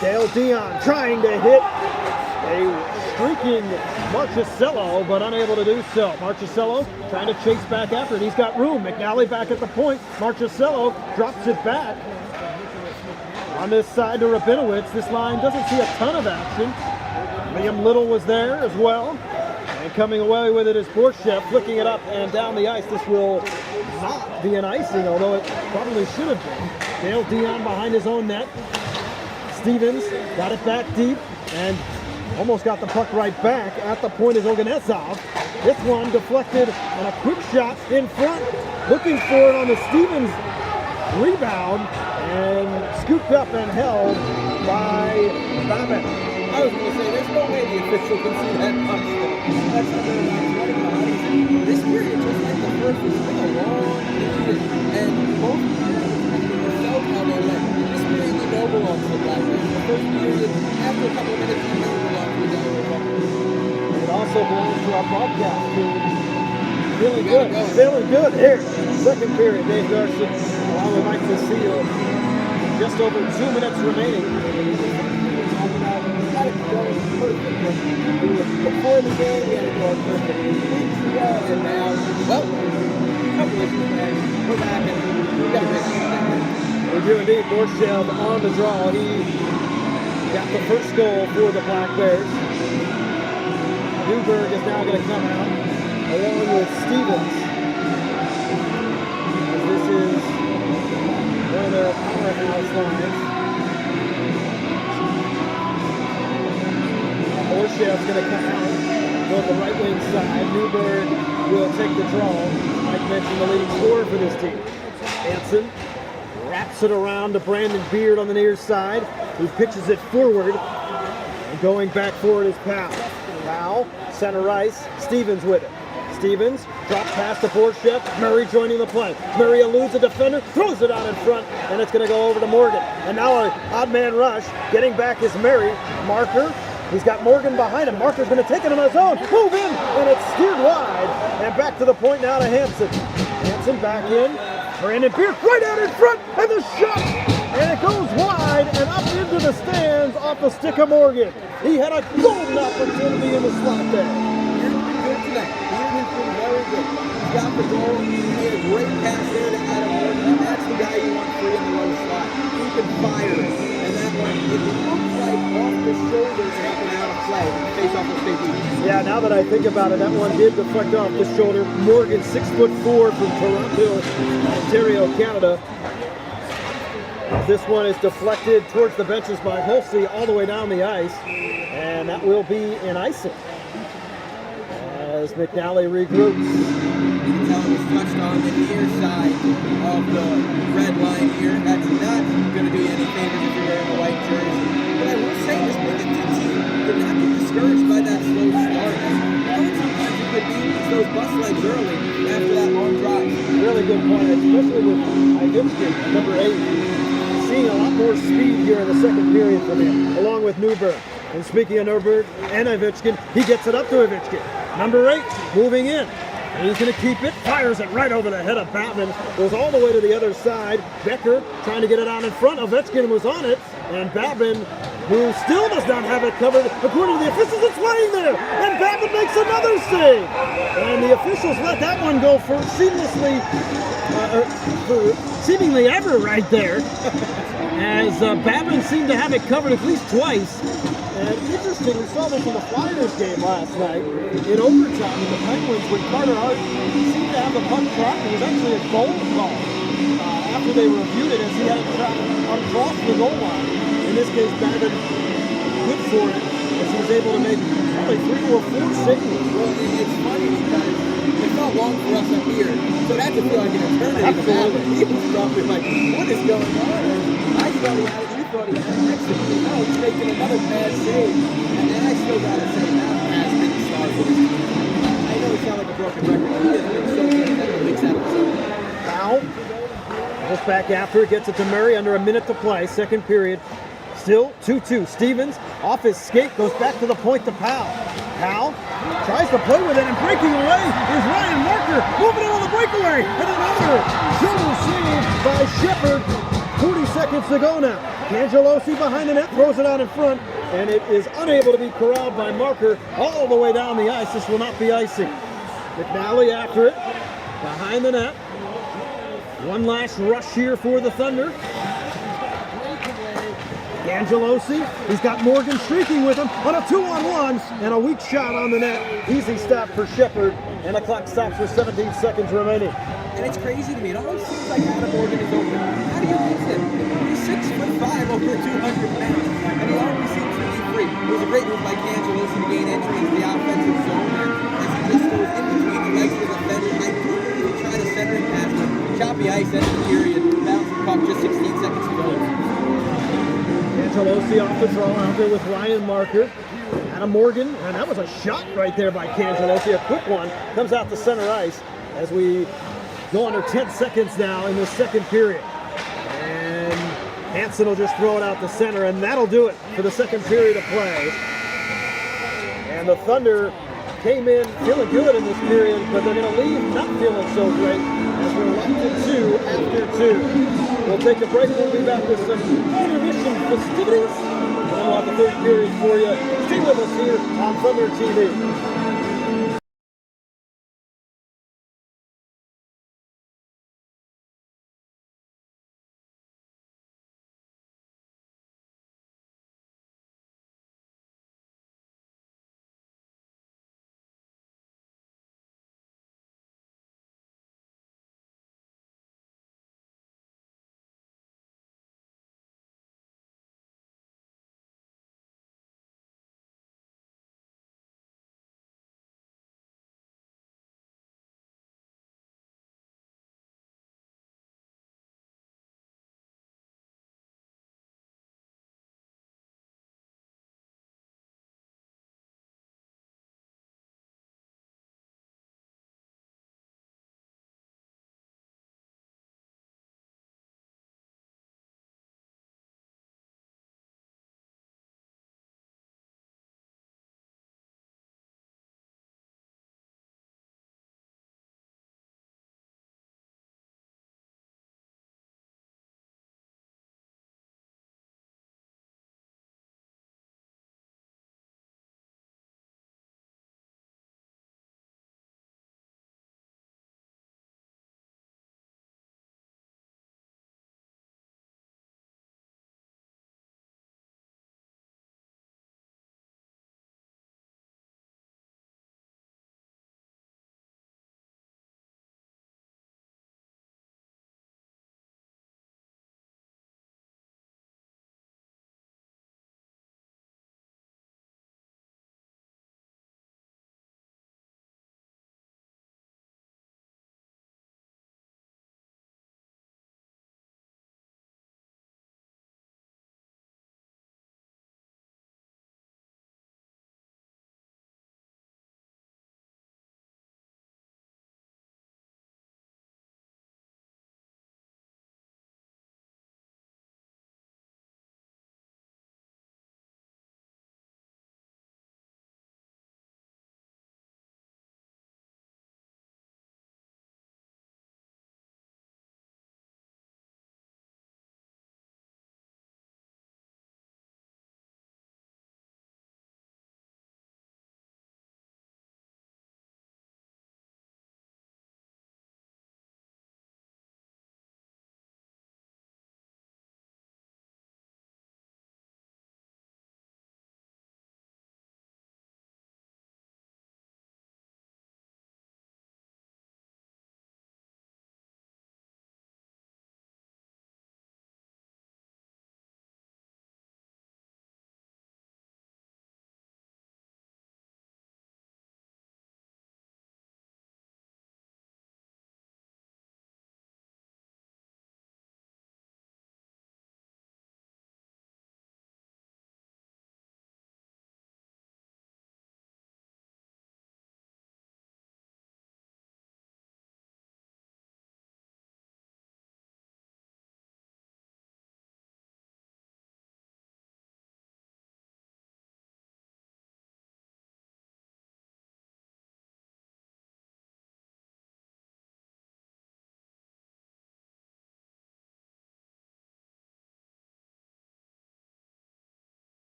Dale Dion trying to hit a streaking Marchessello, but unable to do so. Marchessello trying to chase back after it. He's got room. McNally back at the point. Marchessello drops it back. On this side to Rabinowitz. This line doesn't see a ton of action. Liam Little was there as well. And coming away with it is Borchev, flicking it up and down the ice. This will not be an icing, although it probably should have been. Dale Dion behind his own net. Stevens got it back deep and almost got the puck right back. At the point is Oganezov. This one deflected and a quick shot in front. Looking for it on the Stevens rebound and scooped up and held by Babin. I was going to say, there's no way the official can see that puck still. That's under about 20 This period, just like the first, has been a long period, and both players felt how they went. This period, you know, belongs to the Black Bears. The first period, after a couple of minutes, you know belongs to the Delaware. It also belongs to our broadcast team. Feeling good. Feeling good here. Second period, Dave Garcia, along with Mike Lucille. Just over 2 minutes remaining. Before the game, we had it going perfect. And now, well, a couple issues back. we're back and we've got a bit. We do indeed. Borshev on the draw. He got the first goal for the Black Bears. Newberg is now going to come out along with Stevens. This is one of their powerhouse lines. Borshev's going to come out, go to the right wing side. Newberg will take the draw. Mike mentioned the leading scorer for this team. Hansen wraps it around to Brandon Beard on the near side, who pitches it forward. And going back forward is Powell. Powell, center ice, Stevens with it. Stevens drops past the Borshev. Murray joining the play. Murray eludes a defender, throws it out in front, and it's going to go over to Morgan. And now an odd man rush. Getting back is Murray. Marker. He's got Morgan behind him. Marker's going to take it on his own. Move in, and it's steered wide. And back to the point now to Hansen. Hansen back in. Brandon Beard right out in front, and the shot. And it goes wide and up into the stands off the stick of Morgan. He had a golden opportunity in the slot there. Beard's been good tonight. Beard has been very good. He's got the goal. He made a great pass there to Adam Morgan. And that's the guy you want free in the low slot. He can fire it. And that one, it looks like off the shoulders taken out of play. Face off the safety. Yeah, now that I think about it, that one did deflect off the shoulder. Morgan, 6'4" from Toronto, Ontario, Canada. This one is deflected towards the benches by Holsey all the way down the ice, and that will be an icing as McNally regroups. You can tell it was touched on the near side of the red line here. That's not going to do you any favors if you're wearing a white jersey. But I will say this Binghamton team did not get discouraged by that slow start. Sometimes it could be those bus legs early after that long drive. Really good point, especially with Ivitskin, number 8. Seeing a lot more speed here in the second period from him, along with Newberg. And speaking of Newberg and Ivitskin, he gets it up to Ivitskin. Number 8, moving in. And he's going to keep it, fires it right over the head of Batman, goes all the way to the other side. Becker trying to get it out in front. Ovechkin was on it, and Batman, who still does not have it covered, according to the officials, it's laying there. And Batman makes another save. And the officials let that one go for seamlessly, seemingly ever right there, as Babin seemed to have it covered at least twice. And interesting, we saw this in the Flyers game last night in overtime with the Penguins when Carter Hart seemed to have the puck trapped. It was actually a goal call after they reviewed it, as he had it trapped across the goal line. In this case, Babin good for it, as he was able to make probably 3 or 4 saves. Well, it's funny because it felt long for us up here, so that could feel like an eternity. Absolutely. He was probably like, what is going on? I thought he had it, you thought he had it next to me. No, he's making another bad save. And I still got to say, that has been the star for this team. I know it sounds like a broken record, but he has been so good at the league's episode. Now, goes back after it, gets it to Murray, under a minute to play, second period. Still 2-2. Stevens off his skate, goes back to the point to Powell. Powell tries to play with it, and breaking away is Ryan Marker, moving it on the breakaway, and another shoulder save by Shepard. 40 seconds to go now. Cangelosi behind the net, throws it out in front, and it is unable to be corralled by Marker all the way down the ice. This will not be icing. McNally after it, behind the net. One last rush here for the Thunder. Angelosi, he's got Morgan streaking with him on a 2-on-1 and a weak shot on the net. Easy stop for Shepard, and the clock stops with 17 seconds remaining. And it's crazy to me. It always seems like Adam Morgan is open. How do you miss him? He's 6'5", over 200 pounds, and he always seems to be free. It was a great move by Angelosi to gain entry into the offensive zone there, as he just goes in between the legs of the defender. I do believe he tried to center it past him. Choppy ice, end of the period. Bouncing puck, just 16 seconds to go. Angelosi off the draw out there with Ryan Marker. Adam Morgan, and that was a shot right there by Cangelosi. A quick one, comes out to center ice as we go under 10 seconds now in the second period. And Hansen will just throw it out to center, and that'll do it for the second period of play. And the Thunder came in feeling good in this period, but they're going to leave not feeling so great as we're left to 2 after 2. We'll take a break. We'll be back with some intermission festivities. And then we'll have the third period for you. Stay with us here on Thunder TV.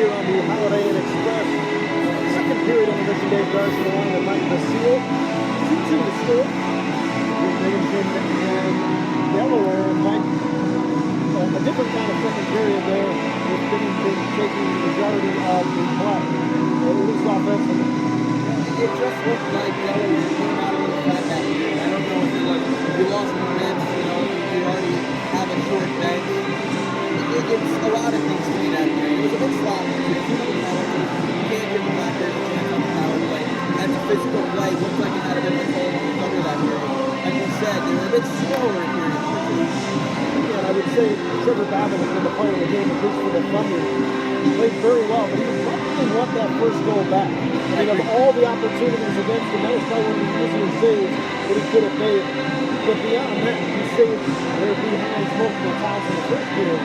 here on the Holiday Inn Express. Second period of the Dave Garson along with Mike Basile. 2-2 to score. Binghamton and Delaware. And Mike, a different kind of second period there with Binghamton taking the majority of the play, at least offensively. It just looked like Delaware came out a little flat that game. I don't know if it was you lost more minutes, you already have a short bench. It's a lot of things to me that game. It was a bit sloppy. You can't give the Blackbirds a chance on the power play. And the physical play looked like it had a bit of a toll on the Thunder that period. Like you said, they were a bit slower in period. Yeah, I would say Trevor Babin has been the player of the game, at least for the Thunder. He played very well, but he probably want that first goal back. I mean, of all the opportunities against him, that was probably one of the easier saves that he could have made. But beyond that, he saved their behinds multiple times in the first period.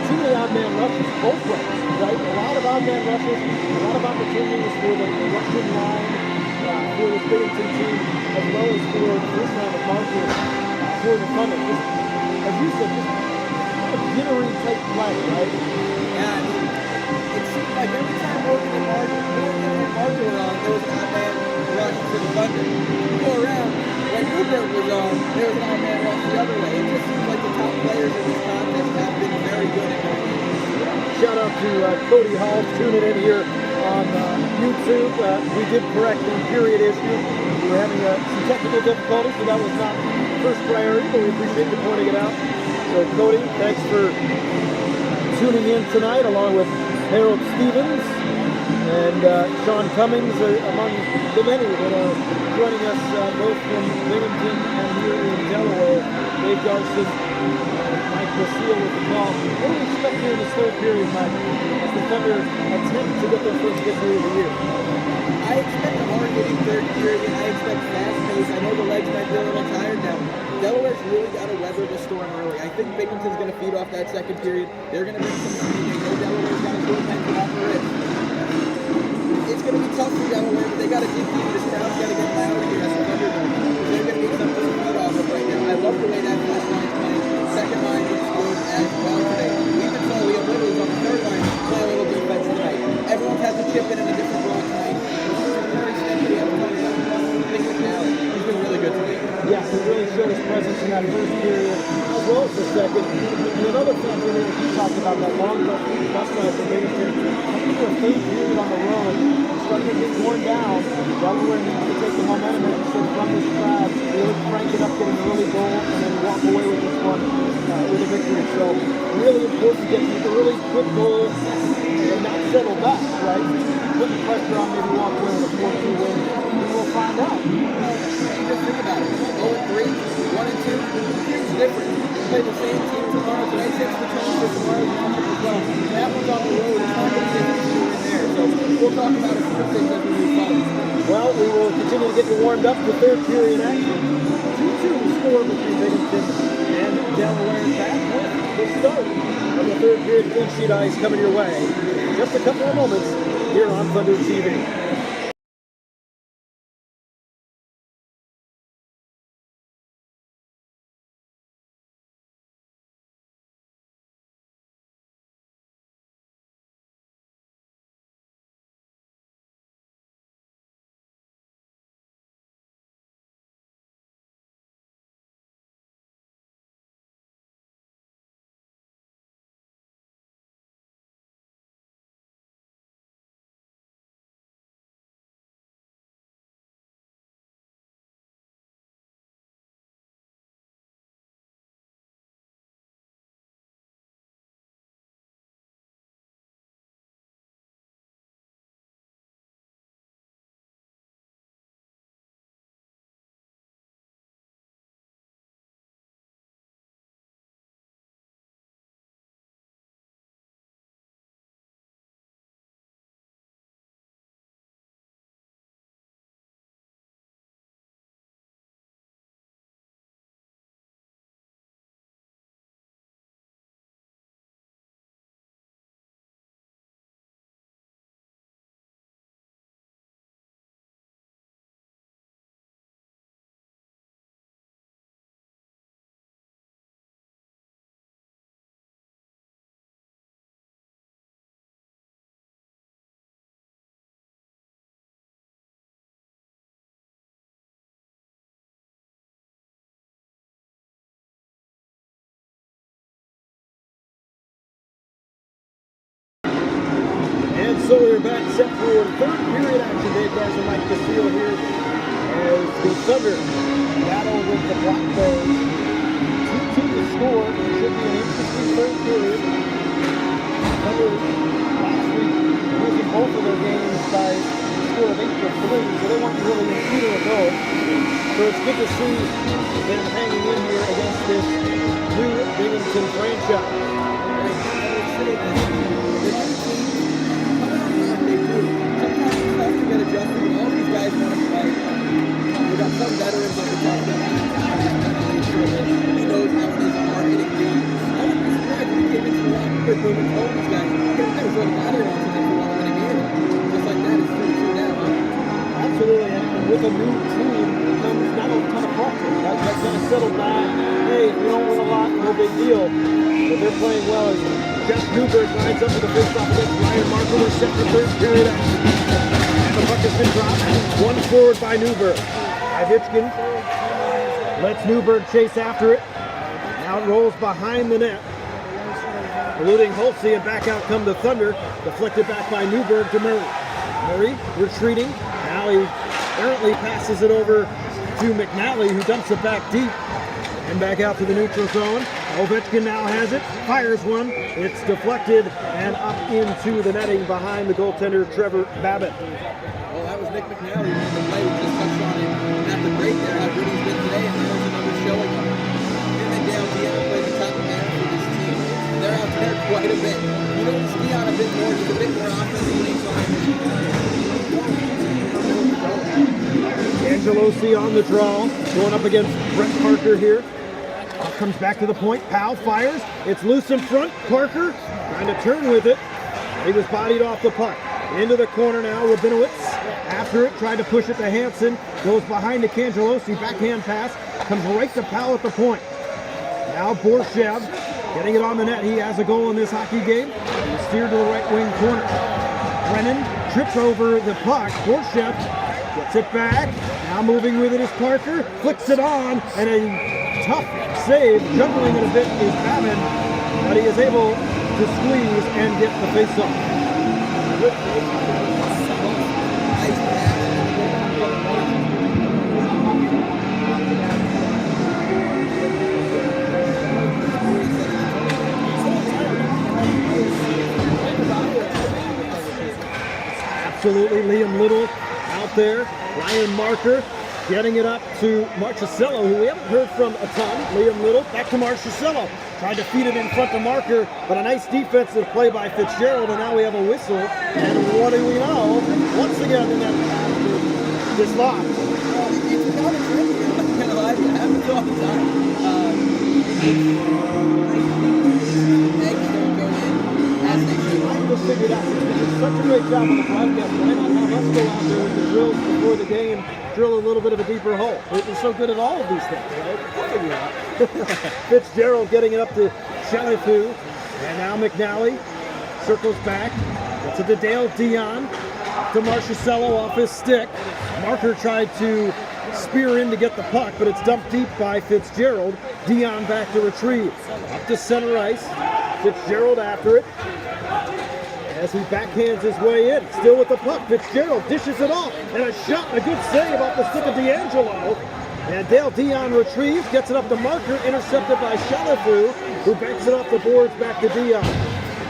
Too many odd man rushes, both ways, right? A lot of odd man rushes, a lot of opportunities for the Russian line, for the Binghamton team, as well as for the first round of markers for the Thunder. Just, as you said, just kind of jittery type play, right? Yeah, I mean, it seemed like every time Morgan and Marker were on, there was an odd man rush to the Thunder. You go around, when Newberg was on, there was an odd man rush the other way. It just seems like the top players in this contest have been very good at doing it. Shout out to Cody Hall tuning in here on YouTube. We did correct the period issue. We were having some technical difficulties, so that was not first priority, but we appreciate you pointing it out. So Cody, thanks for tuning in tonight, along with Harold Stevens and Sean Cummings, among the many that are joining us both from Binghamton and here in Delaware. Dave Garson, Mike Basile with the call. What do we expect here in this third period, Mike, as the Thunder attempt to get their first victory of the year? I expect a hard-hitting third period. I expect fast pace. I know the legs might be a little tired now. Delaware's really got to weather the storm early. I think Binghamton's going to feed off that second period. They're going to bring some speed. They know Delaware's got a good pension off the wrist. It's going to be tough for Delaware, but they got to dig deep. This crowd's got to get louder here as the Thunder go. They're going to need something to feed off of right now. I love the way that first line's playing. Second line looks good as well today. Even so, we have Willows on the third line play a little defense tonight. Everyone's had to chip in a different role tonight. He's been really good today. Yes, he really showed his presence in that first period, as well as the second. And another factor that you talked about, that long bus ride for Binghamton. I think the third period on the road, starting to get worn down. Delaware needs to take the momentum and from this crowd, really crank it up, get an early goal, and then walk away with this one with a victory. So really important to get a really quick goal and not settle back, right? Putting pressure on, maybe walk away with a 4-2 win. And we'll find out. Just think about it. 0-3, 1-2, it's different. You play the same team tomorrow, so they 6 to 10 for tomorrow's matchup as well. That one's on the road. It's not going to be an issue in there. So we'll talk about a few things as we move forward. Well, we will continue to get you warmed up for third period action. 2-2 score between Binghamton and Delaware. Back with the start of the third period clean sheet ice coming your way. Just a couple of moments here on Thunder TV. And so we're back set for third period action. Dave Garza, Mike Castillo here as the Thunder battle with the Black Bears. 2-2 to score. It should be an interesting third period. Thunder last week losing both of their games by a score of 8-3, so they weren't really in either of those. So it's good to see them hanging in here against this new Binghamton franchise. All these guys want to play. We got some veterans on the top of the he knows how it is hard hitting games. I wouldn't be surprised if he came into the line quick moving told these guys, there's a battery on tonight for one to win a game. Just like that, it's 3-2 now. Absolutely, and with a new team comes not a ton of pressure. That's going to settle back. Hey, we don't win a lot, no big deal. But they're playing well as Jeff Newberg lines up for the face-off against Ryan Marker. We're set for third period action. The puck has been dropped. One forward by Newberg. Hitchkin lets Newberg chase after it. Now it rolls behind the net. Eluding Holtze, and back out come the Thunder. Deflected back by Newberg to Murray. Murray retreating. Now he errantly passes it over to McNally, who dumps it back deep. And back out to the neutral zone. Ovechkin now has it, fires one. It's deflected and up into the netting behind the goaltender, Trevor Babbitt. Well, that was Nick McNally. The play we just touched on it at the break there, how good he's been today, and there's another showing of him. Him and Dale Dion play the top man for this team. They're out there quite a bit. You notice Dion a bit more, just a bit more offensively inclined. Angelosi on the draw, going up against Brett Parker here. Comes back to the point. Powell fires. It's loose in front. Parker trying to turn with it. He was bodied off the puck. Into the corner now. Rabinowitz after it. Tried to push it to Hansen. Goes behind to Cangelosi. Backhand pass. Comes right to Powell at the point. Now Borshev getting it on the net. He has a goal in this hockey game. He's steered to the right wing corner. Brennan trips over the puck. Borshev gets it back. Now moving with it is Parker. Flicks it on. And a tough save, juggling it a bit, is Babin, but he is able to squeeze and get the face-off. Absolutely, Liam Little out there, Ryan Marker. Getting it up to Marchessello, who we haven't heard from a ton. Liam Little, back to Marchessello. Tried to feed it in front to Marker, but a nice defensive play by Fitzgerald, and now we have a whistle. And what do we know? Once again, the net pass is locked. It's not a trend. I'm kind of like, it happens all the time. I just figured out, they did such a great job on the broadcast, why not have us go out there with the drills before the game, drill a little bit of a deeper hole. We're so good at all of these things, right? We'll figure it out. Fitzgerald getting it up to Shalifu. And now McNally circles back. Gets it to Dale Dion. Up to Marchessello off his stick. Marker tried to spear in to get the puck, but it's dumped deep by Fitzgerald. Dion back to retrieve. Up to center ice. Fitzgerald after it. As he backhands his way in, still with the puck, Fitzgerald dishes it off, and a shot, and a good save off the stick of D'Angelo. And Dale Dion retrieves, gets it up to Marker, intercepted by Shalafu, who banks it off the boards back to Dion.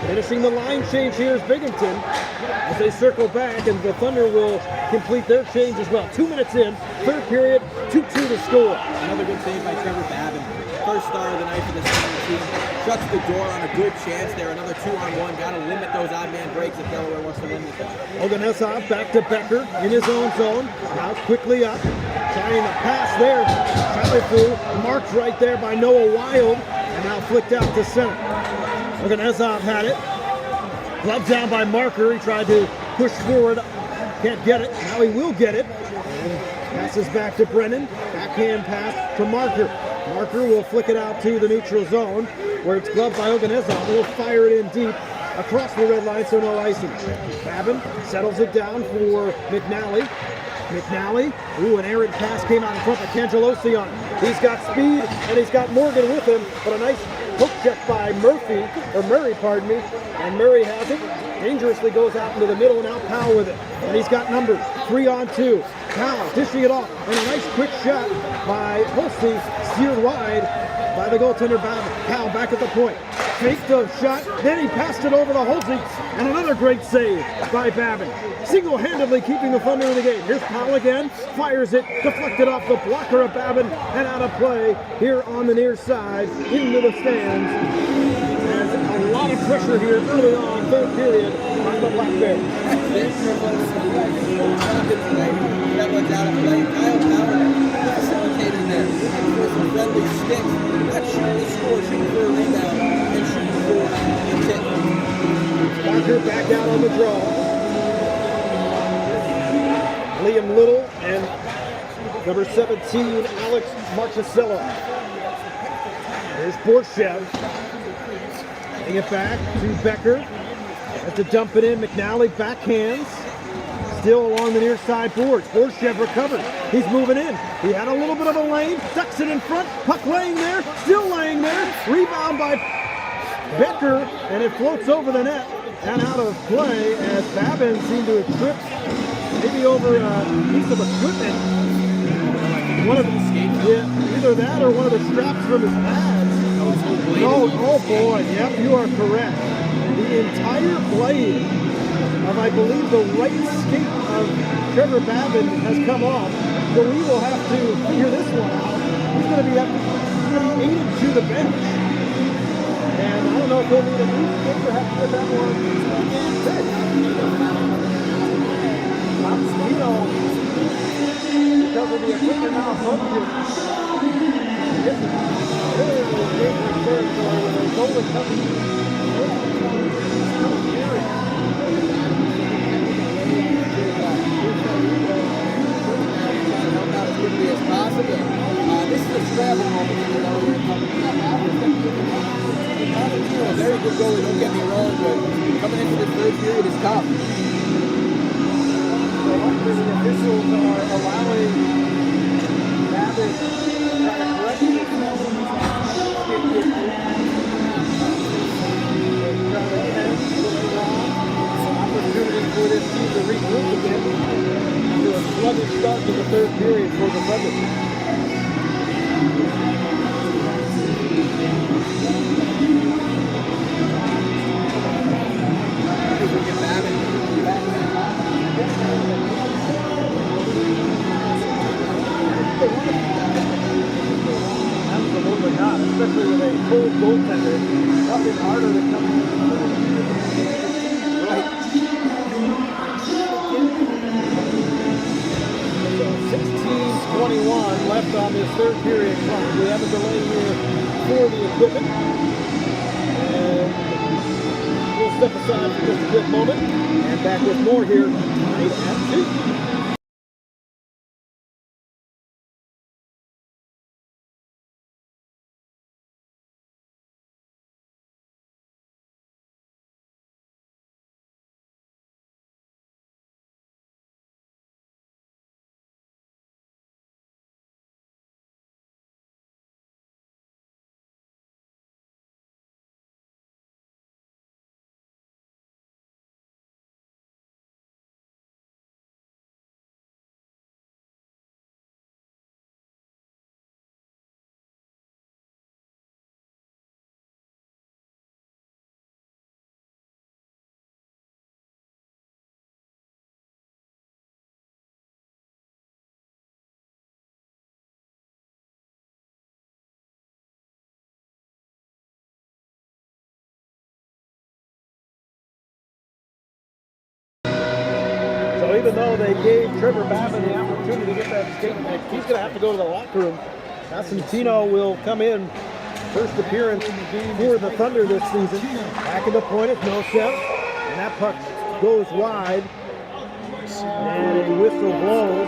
Finishing the line change here is Binghamton as they circle back, and the Thunder will complete their change as well. 2 minutes in, third period, 2-2 to score. Another good save by Trevor Babin. First star of the night for the senior team. Shuts the door on a good chance there. Another 2-on-1. Got to limit those odd man breaks if Delaware wants to win this one. Oganesov back to Becker in his own zone. Now quickly up. Trying to pass there. Shalifu marked right there by Noah Wild. And now flicked out to center. Oganesov had it. Glove down by Marker. He tried to push forward. Can't get it. Now he will get it. And passes back to Brennan. Backhand pass to Marker. Marker will flick it out to the neutral zone where it's gloved by Oganesov. He'll fire it in deep across the red line, so no icing. Babin settles it down for McNally. McNally, an errant pass came out in front of Cangelosi on. He's got speed and he's got Morgan with him, but a nice Hook check by Murray, pardon me. And Murray has it. Dangerously goes out into the middle, and now Powell with it. And he's got numbers. 3-on-2. Powell dishing it off. And a nice quick shot by Holsey, steered wide by the goaltender Powell back at the point. Faked the shot, then he passed it over to Holsey, and another great save by Babin. Single-handedly keeping the Thunder in the game. Here's Powell again, fires it, deflected off the blocker of Babin, and out of play here on the near side, into the stands. There's a lot of pressure here early on, third period, on the Black Bears. That one's out of play. Kyle Power facilitating there. Looking for some friendly sticks. Not shooting to score, shooting for a rebound, and shooting for a tip. Walker back out on the draw. Liam Little and number 17, Alex Marchessello. There's Borshev. Getting it back to Becker. Has to dump it in. McNally backhands. Still along the near side boards. Borshev recovered. He's moving in. He had a little bit of a lane. Ducks it in front. Puck laying there. Still laying there. Rebound by Becker. And it floats over the net and out of play as Babin seemed to have tripped maybe over a piece of equipment. One of the either that or one of the straps from his pads. Oh boy. Yep, you are correct. The entire blade of, I believe, the right skate of Trevor Babin has come off. So we will have to figure this one out. He's going to be aided to the bench. And I don't know if he'll need a new skate or have to get that one fixed. Because of the equipment malfunction, this is really dangerous territory where there's only coming. As quickly as possible. This is a scramble moment for the Delaware Company. A very good goalie, don't get me wrong, but coming into this third period is tough. The officials are allowing Babin to try to correct himself. Opportunity for this team to regroup again after a sluggish start to the third period for the Thunder. Absolutely not, especially with a cold goaltender. Nothing harder than coming in. Right. 16:21 left on this third period clock. We have a delay here for the equipment. And we'll step aside for just a quick moment and back with more here tonight at 2. Even though they gave Trevor Babin the opportunity to get that skate fixed, he's going to have to go to the locker room. Costantino will come in. First appearance for the Thunder this season. Back in the point at Noshev. And that puck goes wide. And a whistle blows.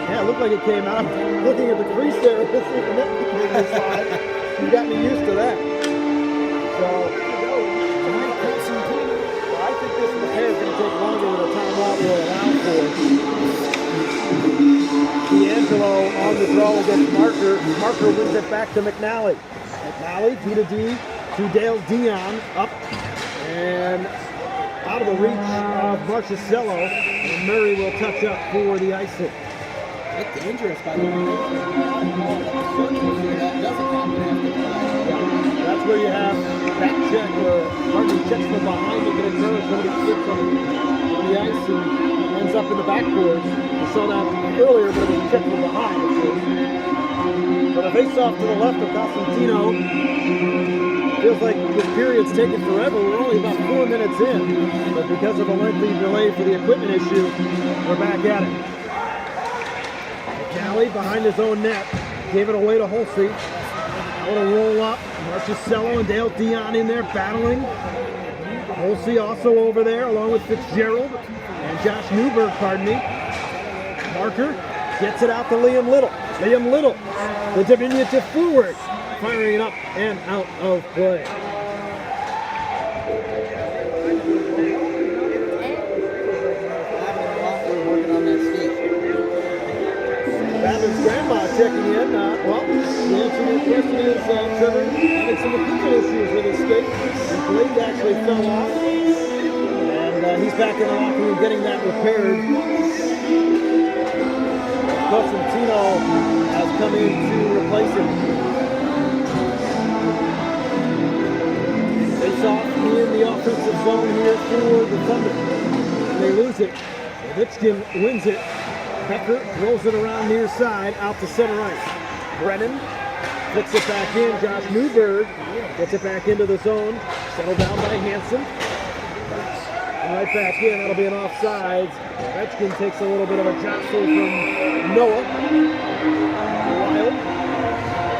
Yeah, it looked like it came out. Looking at the crease there, this is the net became this wide. You got me used to that. So, I think this repair is going to take longer than a timeout will allow for. D'Angelo on the draw against Marker. Marker wins it back to McNally. Malley, D to D to Dale Dion, up and out of the reach of Marchicello, and Murray will touch up for the icing. That's dangerous, by the way. That doesn't happen after the play. That's where you have back check or hardly checks from behind it can occur. Somebody slips on the ice and ends up in the backboard. We saw that earlier, but it was checked from behind, of course. But a face-off to the left of Costantino. Feels like this period's taken forever. We're only about 4 minutes in, but because of a lengthy delay for the equipment issue, we're back at it. McCallie behind his own net, gave it away to Holsey. Now to roll up, Marchicello and Dale Dion in there battling. Holsey also over there, along with Fitzgerald and Josh Newberg, pardon me. Marker gets it out to Liam Little. Liam Little, the diminutive forward, firing it up and out of play. Working on that skate. Babin's grandma checking in. Well, the answer to your question is Trevor having some equipment issues with his skate. His blade actually fell off, and he's back in the locker room getting that repaired. Costantino has come in to replace him. Face off in the offensive zone here for the Thunder. And they lose it. Ovechkin wins it. Becker rolls it around near side out to center ice. Brennan flicks it back in. Josh Newberg gets it back into the zone. Settled down by Hansen. And right back in. That'll be an offsides. Ovechkin takes a little bit of a jostle from Noah. Wild.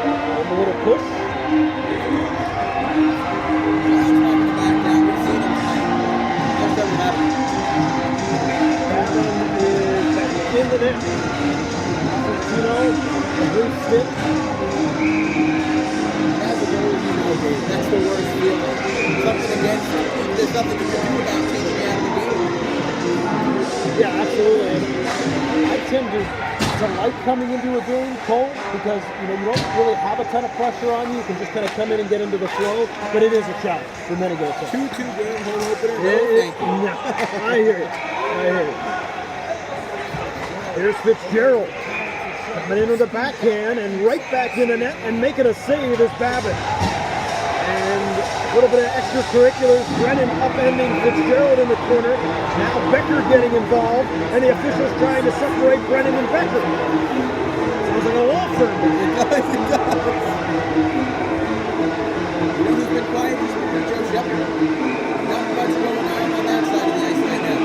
And a little push. In the net. A brief stint. As a goalie, you know, that's the worst feeling. Something against you. There's nothing you can do about taking it out of the game. Yeah, absolutely. And I tend to like coming into a game cold because you don't really have a ton of pressure on you. You can just kind of come in and get into the flow, but it is a challenge for many goaltenders. 2-2 game home opener. No, I hear you. Here's Fitzgerald coming in with a backhand and right back in the net and making a save is Babin. And a little bit of extracurriculars. Brennan upending Fitzgerald in the corner. Now Becker getting involved, and the officials trying to separate Brennan and Becker. Sounds like a law firm. It does. You know who's been quiet? Joe Shepard. Not much going on that side of the ice right now.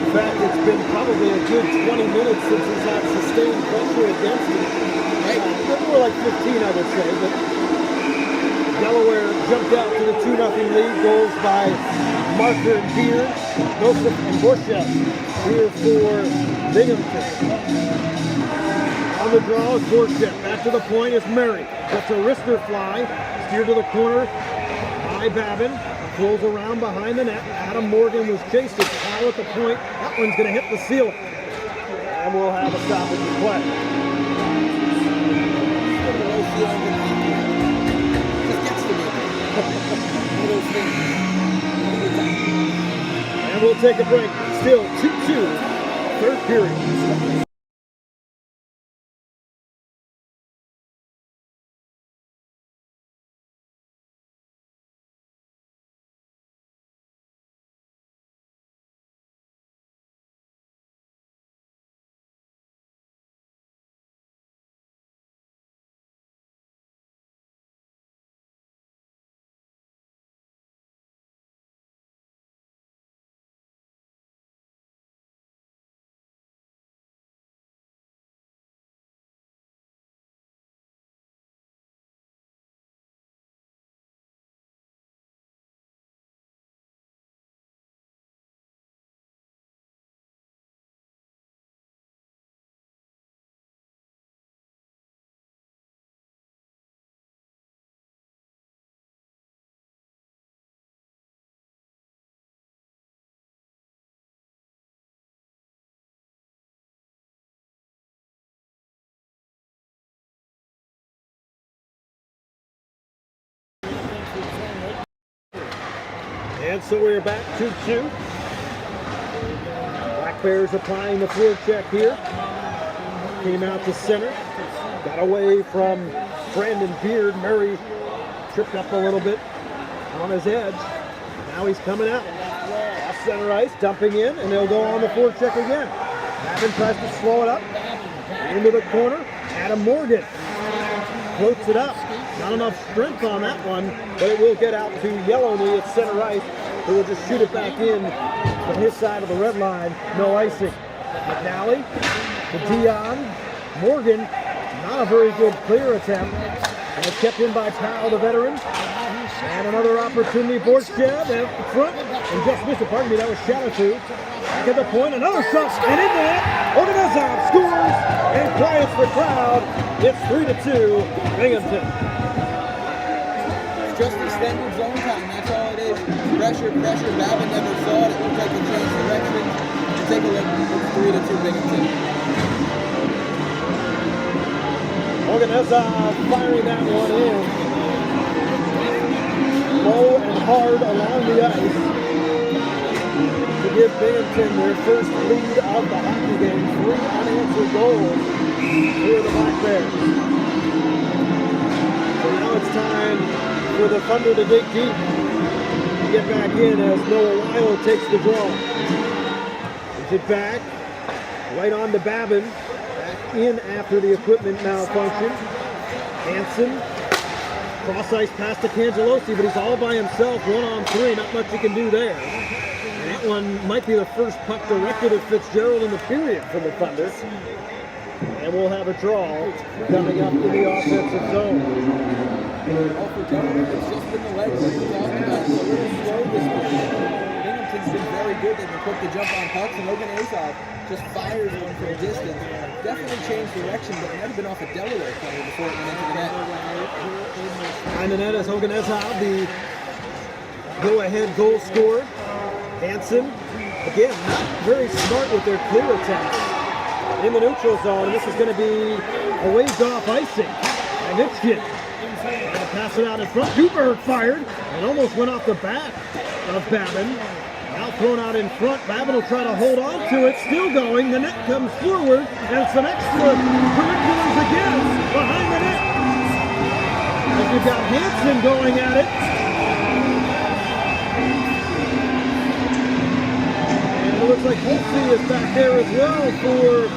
In fact, it's been probably a good 20 minutes since he's had sustained pressure against him. Right. More like 15, I would say, but Delaware jumped out to the 2-0 lead. Goals by Marker and Beard, Joseph and Borchett here for Binghamton. On the draw is Borchett. Back to the point is Murray. That's a wrister fly. Steered to the corner by Babin. Rolls around behind the net. Adam Morgan was chased. It's foul at the point. That one's going to hit the ceiling. And we'll have a stoppage in play. And we'll take a break. Still 2-2, third period. And so we're back 2-2. Black Bears applying the forecheck here. Came out to center. Got away from Brandon Beard. Murray tripped up a little bit on his edge. Now he's coming out. Off center ice, dumping in, and they'll go on the forecheck again. Babin tries to slow it up. Into the corner. Adam Morgan floats it up. Not enough strength on that one, but it will get out to Yellowknee at center ice, who will just shoot it back in from his side of the red line. No icing. McNally to Dion. Morgan, not a very good clear attempt. And it's kept in by Powell, the veteran. And another opportunity. Borchev in front. And just missed it. Pardon me, that was Shalatu. Back at the point. Another shot. And in there. Oganezov scores and quiets the crowd. It's 3-2. Binghamton. It's just extended zone time. That's all it is. Pressure. Babin never saw it. It looked like it changed direction. And take a look. It's 3-2 Binghamton. Oganezov firing that one in. Low and hard along the ice to give Binghamton their first lead of the hockey game. 3 unanswered goals for the Black Bears. So now it's time for the Thunder to dig deep to get back in as Noah Weil takes the draw. Puts it back, right on to Babin. Back in after the equipment malfunction. Hansen. Cross ice pass to Cangelosi, but he's all by himself, 1-on-3, not much he can do there. And that one might be the first puck directed at Fitzgerald in the period for the Thunder. And we'll have a draw coming up in the offensive zone. It's just been the legs that we're talking about. It's a little slow this morning. Binghamton's been very good. They've been quick to jump on pucks, and Oganezov just fires one from distance. Definitely changed direction, but it might have been off a Delaware player before it went into the net. Behind the net is Oganezov, the go-ahead goal scorer. Hansen, again, not very smart with their clear attempts in the neutral zone. This is going to be a ways off icing. And Mitchkin will pass it out in front. Duberg fired and almost went off the back of Babin. Now thrown out in front. Babin will try to hold on to it. Still going. The net comes forward. And some extra curriculums again behind the net. And you've got Hansen going at it. And it looks like Holtzy is back there as well for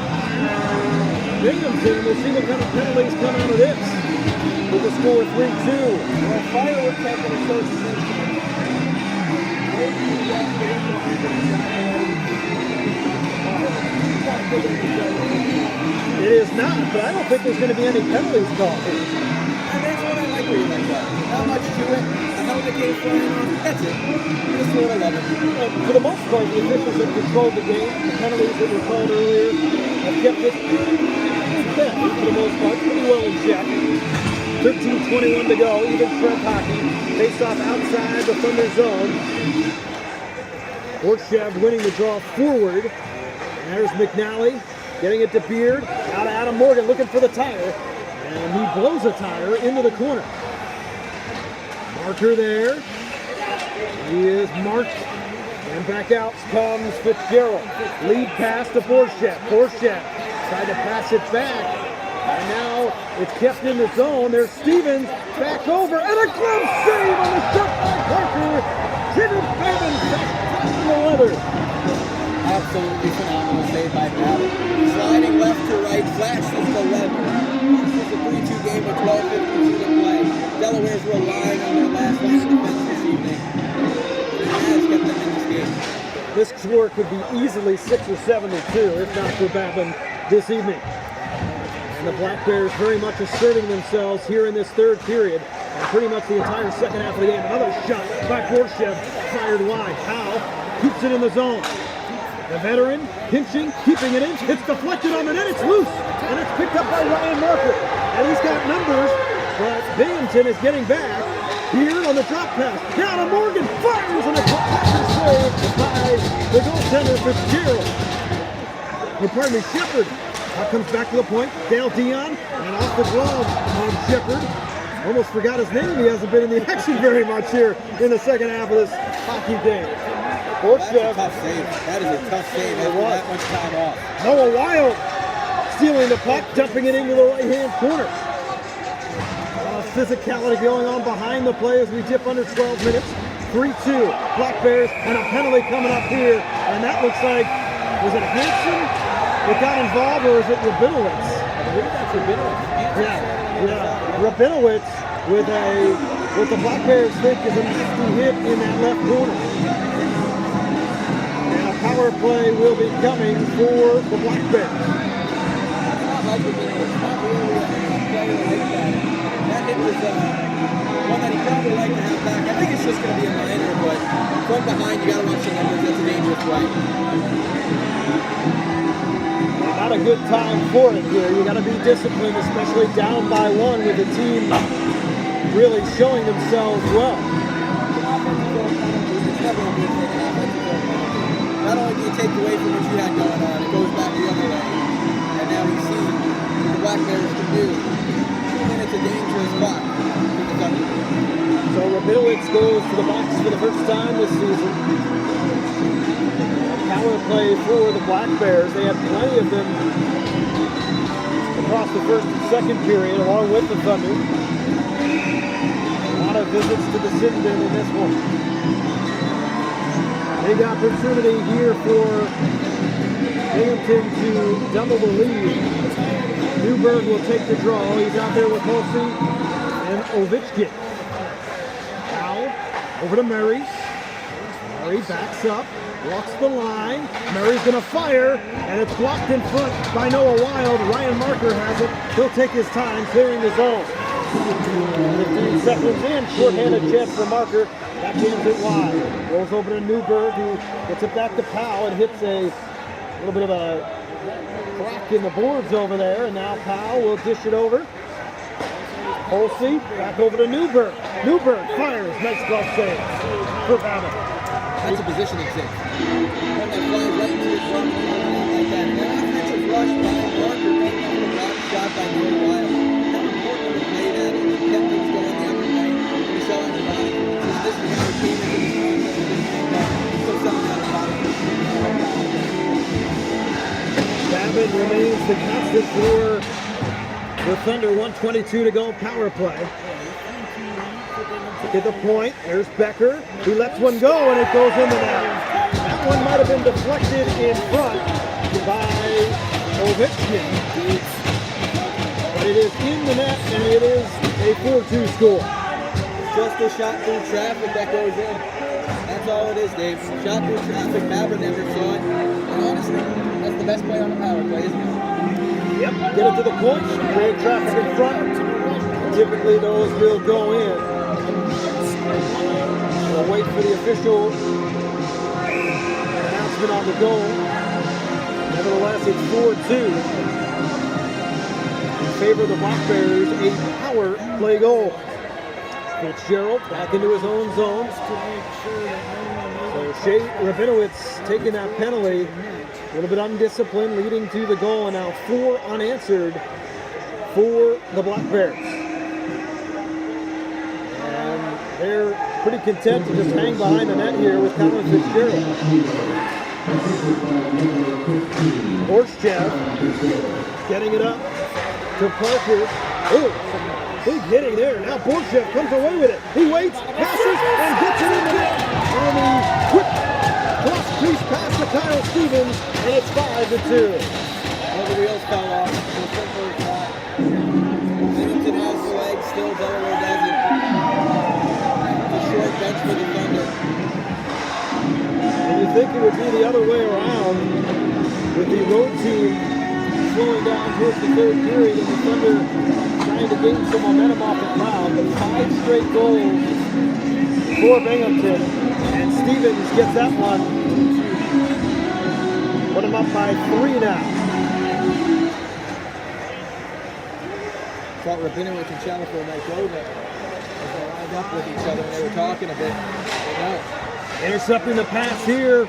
Binghamton. We'll see what kind of penalties come out of this. With the score 3-2. Well, fireworks have been associated. It is not, but I don't think there's going to be any penalties called here. And that's what I like reading like that. Not much to it. The helmet came flying off. That's it. Just what I love it. For the most part, the officials have controlled the game. The penalties that were called earlier have kept it steady for the most part, pretty well in check. 13:21 to go, even strength hockey. Face off outside the Thunder zone. Borchev winning the draw forward. And there's McNally getting it to Beard. Out to Adam Morgan looking for the tire. And he blows a tire into the corner. Marker there. He is marked. And back out comes Fitzgerald. Lead pass to Borchev. Borchev tried to pass it back. And now it's kept in the zone. There's Stevens back over. And a glove save on the shot by Parker. Jimmy Babin back in the leather. Absolutely phenomenal save by Babin. Sliding left to right, flashes the lever. This is a 3-2 game with 12:52 to play. Delaware's relying on their last line of defense this evening. It has kept them in this game. This score could be easily 6 or 7 or 2, if not for Babin this evening. And the Black Bears very much asserting themselves here in this third period. And pretty much the entire second half of the game. Another shot by Borchev, fired wide. Powell keeps it in the zone. The veteran pinching, keeping it in. It's deflected on the net. It's loose. And it's picked up by Ryan Marker. And he's got numbers, but Binghamton is getting back. Here on the drop pass. Down to Morgan. Fires and a classic save by the goaltender Fitzgerald. Oh, pardon me, Shepard. Now comes back to the point. Dale Dion. And off the glove of Shepard. Almost forgot his name. He hasn't been in the action very much here in the second half of this hockey game. That's a Borchev, tough save. That is a tough save after that much time off. Noah Wild stealing the puck, dumping it into the right-hand corner. A lot of physicality going on behind the play as we dip under 12 minutes. 3-2, Black Bears, and a penalty coming up here. And that looks like, was it Hanson that got involved, or is it Rabinowitz? I believe that's Rabinowitz. Yeah. Rabinowitz with the Black Bears think is a nasty hit in that left corner. And a power play will be coming for the Black Bears. Not like Rabinowitz. Not really a player like that. That hit was one that he probably would like to have back. I think it's just going to be a minor, but from behind, you got to watch the numbers. That's a dangerous play. Not a good time for it here. You got to be disciplined, especially down by one with the team really showing themselves well. Not only do you take away from what you had going on, it goes back the other way. And now we see what the Black Bears can do. And it's a dangerous clock. So Rabinowitz goes to the box for the first time this season. Power play for the Black Bears. They had plenty of them across the first and second period, along with the Thunder. A lot of visits to the sin bin in this one. Big opportunity here for Binghamton to double the lead. Newberg will take the draw. He's out there with Holsey and Ovechkin. Now over to Murray. Murray backs up. Walks the line. Murray's going to fire, and it's blocked in front by Noah Wild. Ryan Marker has it. He'll take his time clearing the zone. 15 seconds in. Short-handed chance for Marker. That gains it wide. Rolls over to Newberg, who gets it back to Powell and hits a little bit of a crack in the boards over there. And now Powell will dish it over. Holsey back over to Newberg. Newberg fires. Nice glove save for Babbitt. That's a positioning save. One that flies right into his front like that. And an offensive rush by Marker, right off the block shot by Noah Wild. How important to play that and kept things going the other way. And you saw everybody. So this is how he came into this game. Took something out of the bottom. Babbitt remains the constant for the Thunder. 1:22 to go. Power play. To the point, there's Becker. He lets one go, and it goes in the net. That one might have been deflected in front by Ovechkin. But it is in the net, and it is a 4-2 score. Just a shot through traffic that goes in. That's all it is, Dave. Shot through traffic. Babbitt never saw it. And honestly, that's the best play on the power play, isn't it? Yep, get it to the point, create traffic in front. Typically, those will go in. We'll wait for the official announcement on the goal. Nevertheless, it's 4-2 in favor of the Black Bears. A power play goal. Fitzgerald back into his own zone. So Shea Rabinowitz taking that penalty. A little bit undisciplined, leading to the goal, and now 4 unanswered for the Black Bears. They're pretty content to just hang behind the net here with Colin Fitzgerald. Borchev getting it up to Parker. Oh, big hitting there. Now Borchev comes away with it. He waits, passes, and gets it in the net. On the quick cross crease pass to Kyle Stevens, and it's 5-2. Well, the wheels fell off. Binghamton has the legs, still Delaware doesn't. Short bench for the Thunder. And you think it would be the other way around with the road team slowing down towards the third period and the Thunder trying to gain some momentum off the crowd. But 5 straight goals for Binghamton. And Stevens gets that one. Put him up by 3 now. Thought Rabinowitz and Challenger might go there. They lined up with each other and they were talking a bit. Intercepting the pass here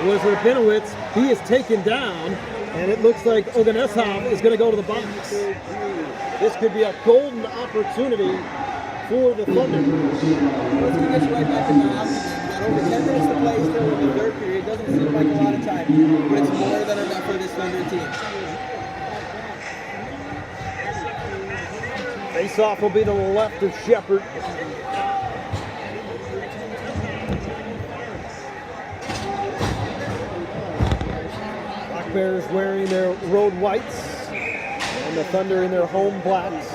was Rabinowitz. He is taken down, and it looks like Oganesov is going to go to the box. This could be a golden opportunity for the Thunder. Let's get this right back in the house. over 10 minutes to play still in the third period. Doesn't seem like a lot of time, but it's more than enough for this Thunder team. Face-off will be to the left of Shepherd. Black Bears wearing their road whites and the Thunder in their home blacks.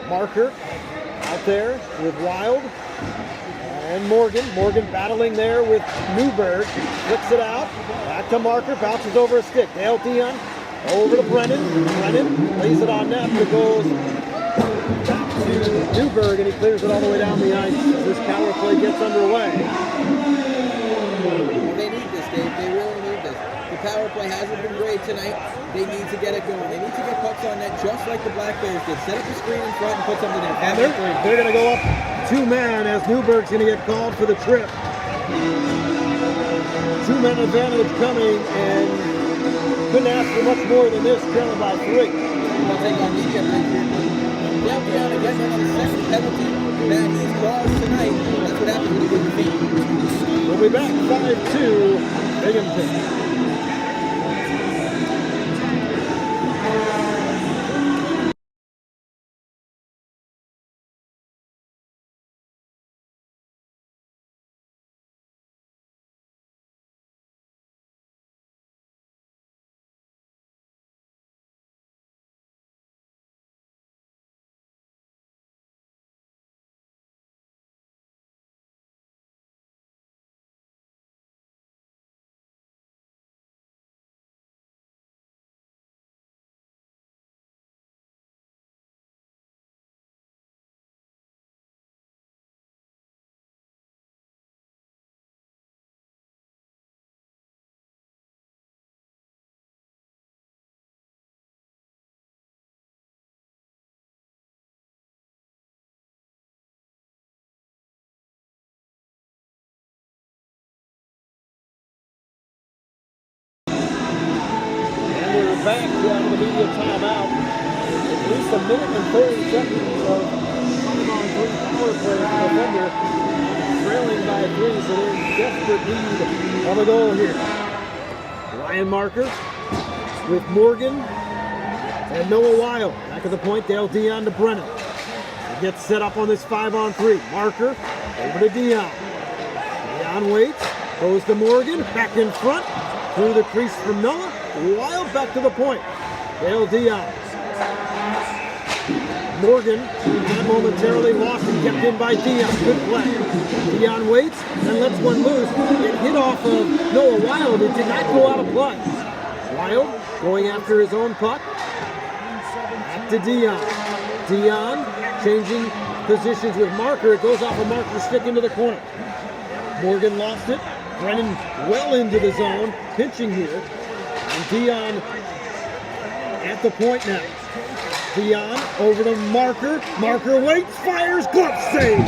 Marker out there with Wild and Morgan. Morgan battling there with Newberg. Flicks it out. Back to Marker. Bounces over a stick. Dale Dion over to Brennan. Brennan lays it on net. It goes back to Newberg, and he clears it all the way down the ice as this power play gets underway. Well, they need this, Dave. They really need this. The power play hasn't been great tonight. They need to get it going. They need to get pucks on net just like the Black Bears did. Set up a screen in front and put something in. And they're going to go up two-man as Newberg's going to get called for the trip. Two-man advantage coming, and couldn't ask for much more than this, trailing by 3. They'll take on media right here. They'll be on again on the second penalty that he's caused tonight. That's what happens when you get your feet. We'll be back 5-2 Binghamton. Back out of the media timeout. At least a minute and 30 seconds of 5-on-3 power play for the Thunder. Trailing by 3, so they're in desperate need of a goal here. Ryan Marker with Morgan and Noah Wild. Back of the point, Dale Dion to Brennan. He gets set up on this 5-on-3. Marker over to Dion. Dion waits, goes to Morgan, back in front, through the crease from Noah. Wild back to the point. Dale Dion. Morgan got momentarily lost and kept in by Dion. Good play. Dion waits and lets one loose. It hit off of Noah Wild. It did not go out of play. Wild going after his own puck. Back to Dion. Dion changing positions with Marker. It goes off of Marker's stick into the corner. Morgan lost it. Brennan well into the zone. Pinching here. And Dion at the point now. Dion over to Marker. Marker waits, fires, glove save.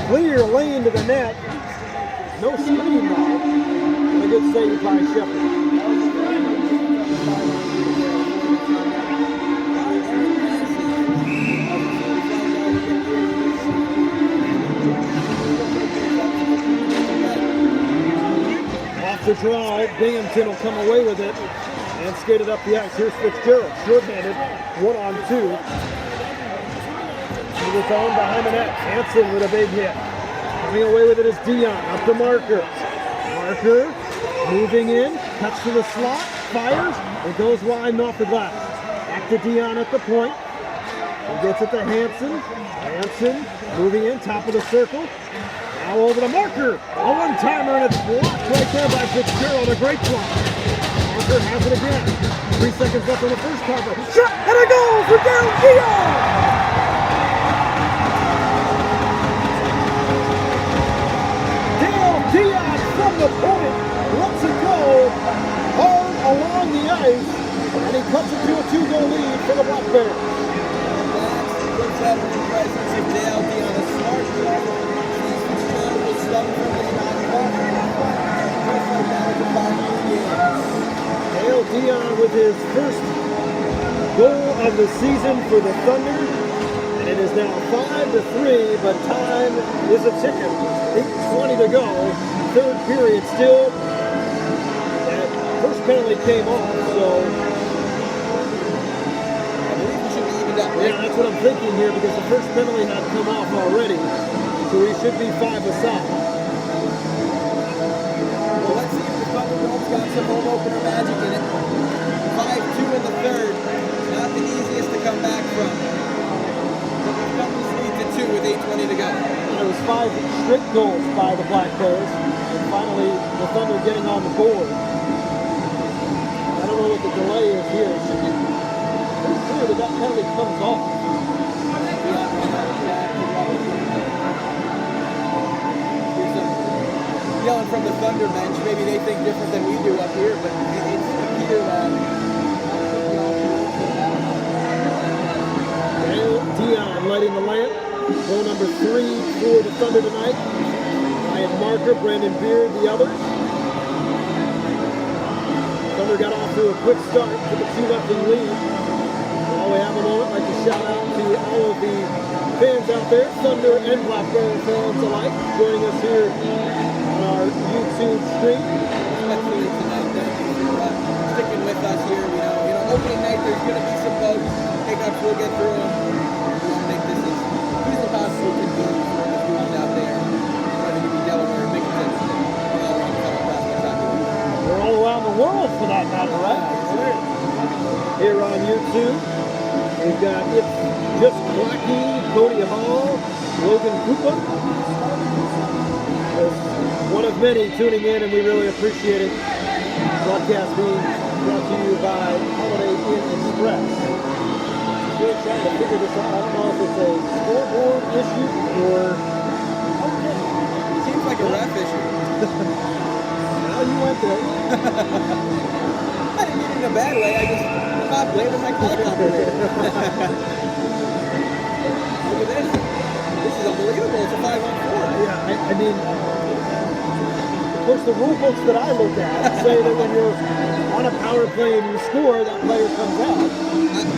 Clear lane to the net. No screen though. And a good save by Shepherd. The draw, Binghamton will come away with it and skate it up the ice. Here's Fitzgerald, short-handed, 1-on-2. He was on behind the net. Hansen with a big hit. Coming away with it is Dion, up to Marker. Marker moving in, cuts to the slot, fires, and goes wide and off the glass. Back to Dion at the point. He gets it to Hansen. Hansen moving in, top of the circle. Now over to Marker. A one-timer, and it's blocked right there by Fitzgerald. A great block. Marker has it again. 3 seconds left on the first cover. Shot and a goal for Dale Dion! Dale Dion from the point lets it go hard along the ice, and he cuts it to a 2-goal lead for the Black Bears. That's the veteran presence of Dale Dion, a smart player. Dale Dion with his first goal of the season for the Thunder. And it is now 5-3, but time is a ticking. 8:20 to go. Third period still. That first penalty came off, so I believe we should be evened up, right? yeah, that's what I'm thinking here because the first penalty had come off already. So we should be 5 aside. Well, let's see if the Thunderbolts got some home opener magic in it. 5-2 in the third. Not the easiest to come back from. Columbus leads at 2 with 8:20 to go. There was 5 straight goals by the Black Bears. And finally, the Thunder getting on the board. I don't know what the delay is here. It should be pretty clear that that penalty comes off. Yelling from the Thunder bench. Maybe they think different than we do up here, but it's clear that Dion lighting the lamp. Goal number 3 for the Thunder tonight. Ryan Marker, Brandon Beard, the others. Thunder got off to a quick start to the 2-0 lead. While we have a moment, I'd like to shout out to all of the fans out there, Thunder and Black Bear fans alike, joining us here on our YouTube stream. especially tonight, thank you for sticking with us here. You know, opening night, there's going to be some bugs. Hiccups, we'll get through them. We want to make this as easy as possible to do for the viewers out there, whether it be Delaware, Binghamton, or all around the couple prospects out there. We're all around the world for that matter, right? Here on YouTube, we've got It's Just Blackie, Cody Hall, Logan Koopa. As one of many tuning in, and we really appreciate it. Broadcast being brought to you by Holiday Inn Express. We're trying to figure this out. I don't know if it's a scoreboard issue or... Seems like a ref issue. Now you went there. I didn't mean it in a bad way. I'm not blaming my clock operator. Look at this. This is unbelievable. It's a 5-on-4. Yeah, I mean, of course, the rule books that I look at say that when you're on a power play and you score, that player comes out.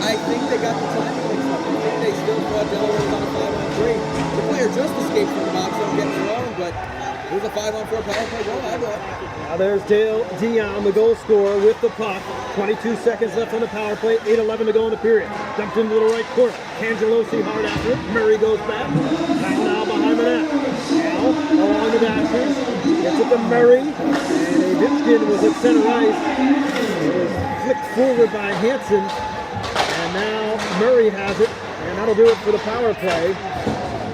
I think they got the timing mixed up. I think they still thought Delaware was on a 5-on-3. The player just escaped from the box, don't get me wrong, but it was a 5-on-4 power play goal, I thought. Now there's Dale Dion, the goal scorer, with the puck. 22 seconds left on the power play, 8:11 to go in the period. Dumped into the right corner. Cangelosi hard after it. Murray goes back. Now behind the net. Now along the dashers. Gets it to Murray. And Avitchkin was at center ice. It was flicked forward by Hansen. And now Murray has it. And that'll do it for the power play.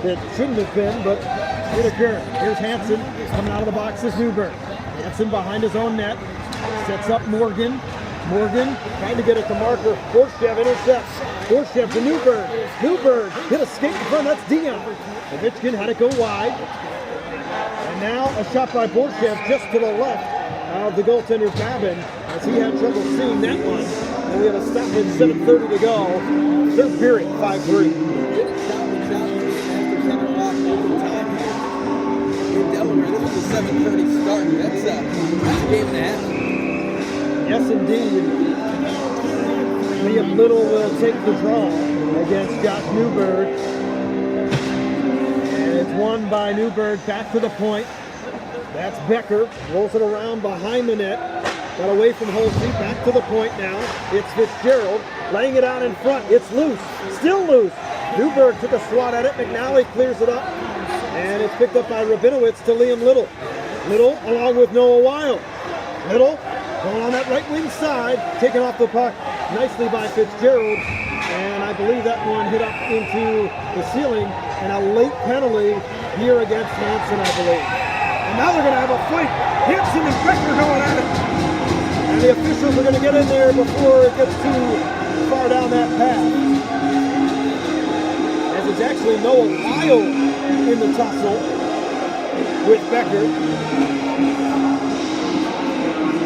It shouldn't have been, but it occurred. Here's Hansen. Coming out of the box is Newberg. Hansen behind his own net. Sets up Morgan. Morgan trying to get it to Marker. Borchev intercepts. Borchev to Newberg. Newberg hit a skate in front. That's Dion. Avitchkin had it go wide. And now a shot by Borchev just to the left of the goaltender Babin as he had trouble seeing that one. And we have a stop with 7:30 to go. Third period, 5-3. In Delaware, this is a 7:30 start. That's a game and a half. Yes, indeed. Liam Little will take the draw against Josh Newberg. And it's won by Newberg back to the point. That's Becker. Rolls it around behind the net. Got away from Holsey. Back to the point now. It's Fitzgerald laying it out in front. It's loose. Still loose. Newberg took a swat at it. McNally clears it up. And it's picked up by Rabinowitz to Liam Little. Little along with Noah Wild. Little going on that right wing side, taken off the puck nicely by Fitzgerald, and I believe that one hit up into the ceiling, and a late penalty here against Hansen, I believe. And now they're going to have a fight. Hansen and Becker going at it, and the officials are going to get in there before it gets too far down that path. As it's actually Noah Wild in the tussle with Becker.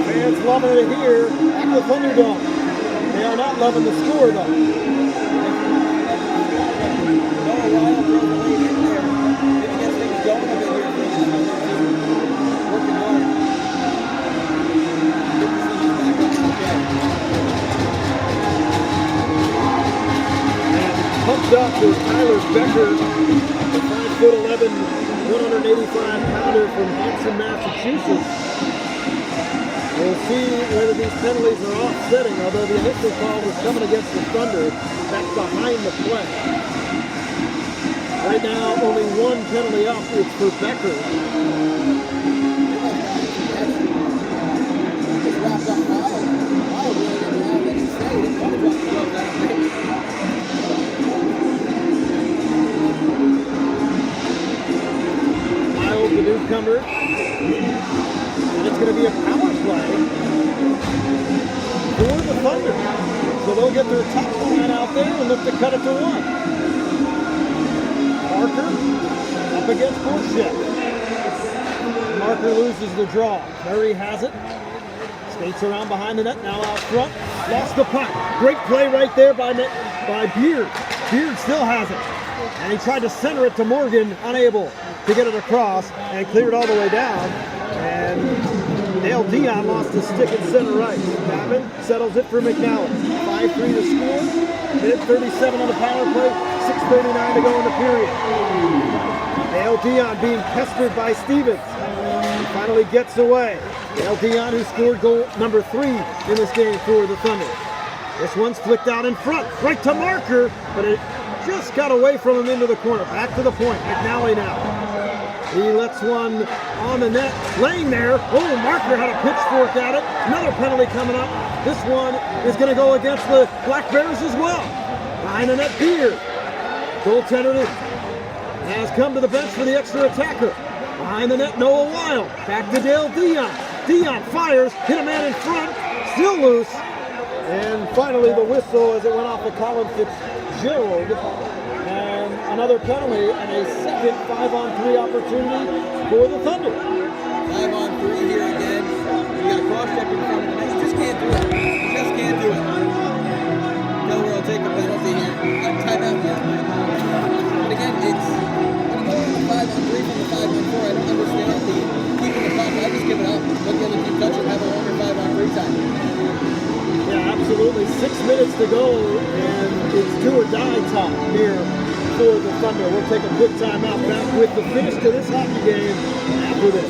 Fans loving it here at the Thunderdome. They are not loving the score, though. Noah Wild throws the lead in there. Maybe gets things going a bit here for the team. Working hard. Good to see he's back on the play. And pumped up is Tyler Here's Becker, the 5'11", 185-pounder from Hanson, Massachusetts. We'll see whether these penalties are offsetting, although the initial call was coming against the Thunder. That's behind the play. Right now, only one penalty up. It's for Becker. Miles, the newcomer. And it's going to be a power play for the Thunder. So they'll get their top line out there and look to cut it to one. Marker up against Borchek. Marker loses the draw. Murray has it. Skates around behind the net, now out front. Lost the puck. Great play right there by Beard. Beard still has it. And he tried to center it to Morgan, unable to get it across, and cleared all the way down. And Dale Dion lost his stick at center right. Gavin settles it for McNally. 5-3 to score. Minute 37 on the power play. 6:39 to go in the period. Dale Dion being pestered by Stevens. He finally gets away. Dale Dion, who scored goal number 3 in this game for the Thunder. This one's flicked out in front, right to Marker, but it just got away from him into the corner. Back to the point. McNally now. He lets one on the net, laying there. Oh, Marker had a pitchfork at it. Another penalty coming up. This one is going to go against the Black Bears as well. Behind the net, Beard. Goaltender has come to the bench for the extra attacker. Behind the net, Noah Wild. Back to Dale Dion. Dion fires, hit a man in front, still loose. And finally the whistle as it went off of Colin Fitzgerald. And another penalty and a second 5-on-3 opportunity for the Thunder. 5-on-3 here again. You got a cross-check in front of the net. You just can't do it. You just can't do it. Delaware will take a penalty here. Timeout here. But again, it's when you go on the 5-on-3 from the 5-on-4, I don't understand the keeping the puck. I just give it up. Let the other team touch it and have a longer 5-on-3 time. Yeah, absolutely. 6 minutes to go, and it's do or die time here for the Thunder. We'll take a quick timeout. Back with the finish to this hockey game after this.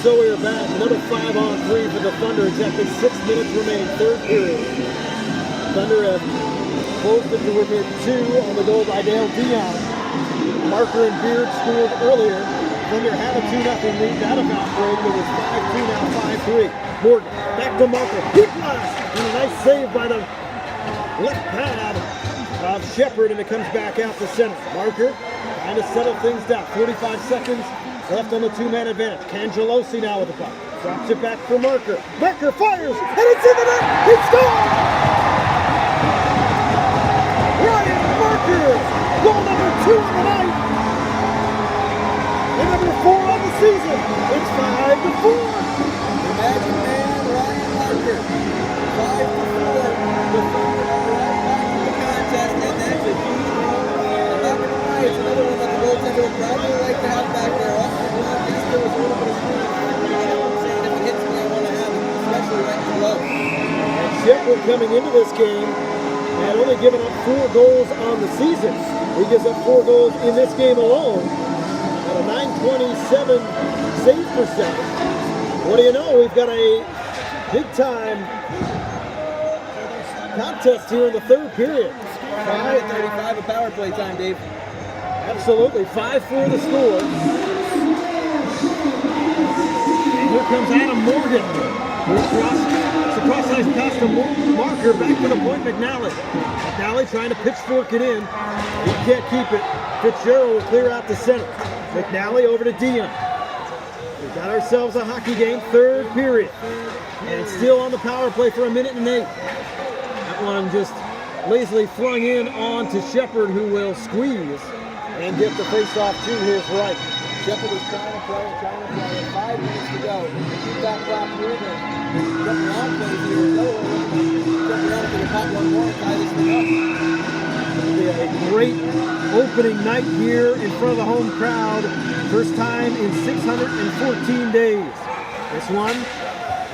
So we are back. Another 5-on-3 for the Thunder. Exactly 6 minutes remain. Third period. Thunder have closed it to within 2 on the goal by Dale Dion. Marker and Beard scored earlier. Thunder had a 2-0 lead. That evaporated. It was 5-2 now, 5-3. Morgan back to Marker. Deep blast! And a nice save by the left pad of Shepard, and it comes back out to center. Marker trying to settle things down. 45 seconds left on the 2-man advantage. Cangelosi now with the puck. Drops it back for Marker. Marker fires, and it's in the net! He scores! Ryan Marker! Goal number 2 of the night! And number 4 on the season! It's 5-4! The Magic Man, Ryan Marker. 5-4. The Thunder are right back in the contest, and that's a huge win. I'm not going to lie, it's another one that the goaltender would probably like to have back there. There was a little bit of screen. I'm saying if it hits me, I want to have it, especially right in the glove. And Shepard coming into this game had only given up 4 goals on the season. He gives up 4 goals in this game alone at a .927 save percentage. What do you know? We've got a big-time contest here in the third period. 5:35 of power play time, Dave. Absolutely. 5-4 the score. Here comes Adam Morgan. It's a cross-ice pass to Marker. Back to the point, McNally. McNally trying to pitchfork it in. He can't keep it. Fitzgerald will clear out to center. McNally over to Dion. We've got ourselves a hockey game, third period. And still on the power play for 1:08. That one just lazily flung in on to Shepard, who will squeeze and get the face-off to his right. Shepard was trying to play. 5 minutes to go. Keep that clock moving. Jump around plays here. Jump around to the top one more and tie this thing up. It'll be a great opening night here in front of the home crowd. First time in 614 days. This one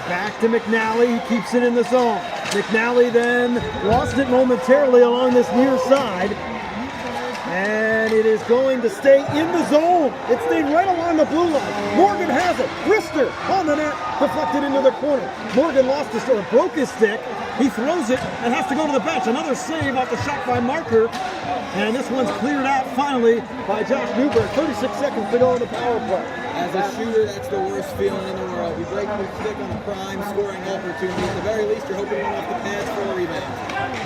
back to McNally. He keeps it in the zone. McNally then lost it momentarily along this near side. And it is going to stay in the zone. It stayed right along the blue line. Morgan has it. Brister on the net, deflected into the corner. Morgan lost his or broke his stick. He throws it and has to go to the bench. Another save off the shot by Marker. And this one's cleared out finally by Josh Newberg. 36 seconds to go in the power play. As a shooter, that's the worst feeling in the world. You break your stick on a prime scoring opportunity. At the very least, you're hoping one off the pads for a rebound.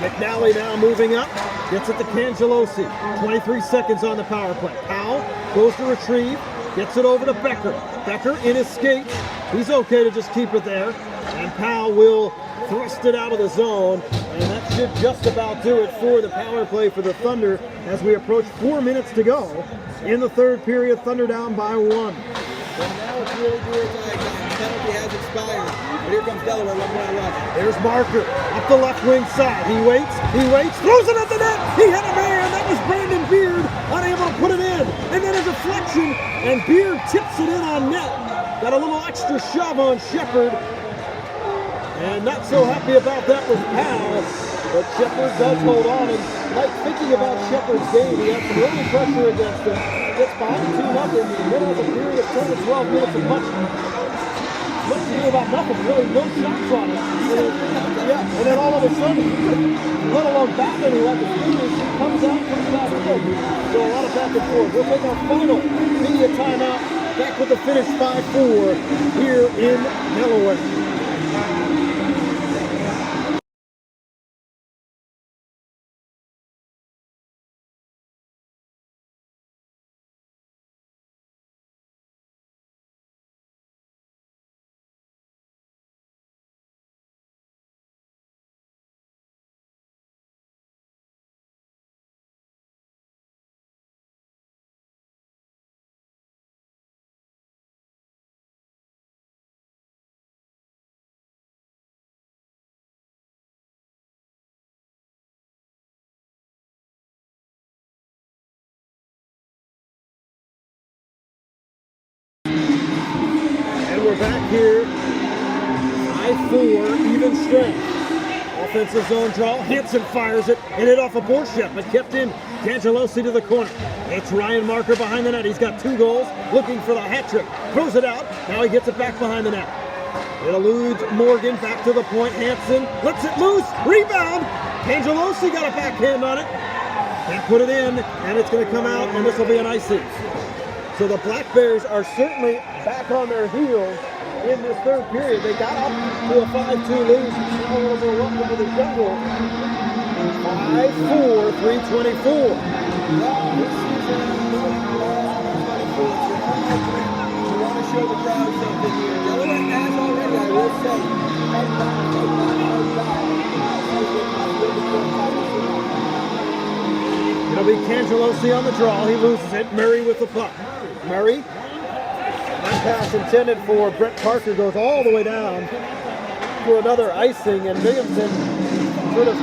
McNally now moving up. Gets it to Cangelosi. 23 seconds on the power play. Powell goes to retrieve. Gets it over to Becker. Becker in his skates. He's okay to just keep it there. And Powell will thrust it out of the zone. And that should just about do it for the power play for the Thunder as we approach 4 minutes to go in the third period. Thunder down by 1. Well, now it's really do or die time. The penalty has expired. But here comes Delaware, one more rush. There's Marker up the left wing side. He waits, throws it at the net. He had a man. That was Brandon Beard, unable to put it in. And then a deflection, and Beard tips it in on net. Got a little extra shove on Shepard. And not so happy about that was Powell. But Shepard does hold on. And like thinking about Shepard's game, he had some early pressure against him. Gets behind 2-0. Then has a period of 10 to 12 minutes of much to do about nothing. Really no shots on it. And then all of a sudden, let alone Batman, who had the fingers, comes back in. So a lot of back and forth. We'll take our final media timeout. Back with the finish 5-4 here in Delaware. We're back here, 5-4, even strength. Offensive zone draw, Hansen fires it, and it off a Borchett, but kept in. Cangelosi to the corner. It's Ryan Marker behind the net. He's got 2 goals, looking for the hat trick. Throws it out, now he gets it back behind the net. It eludes Morgan, back to the point. Hansen lets it loose, rebound. Cangelosi got a backhand on it. Can't put it in, and it's going to come out, and this will be an icing. So the Black Bears are certainly back on their heels in this third period. They got up to a 5-2 lead. Now a little more welcome to the jungle. 5-4, 3:24. You want to show the crowd something here. Delaware has already, I will say, it'll be Cangelosi on the draw. He loses it. Murray with the puck. Murray. That pass intended for Brett Parker goes all the way down for another icing, and Binghamton sort of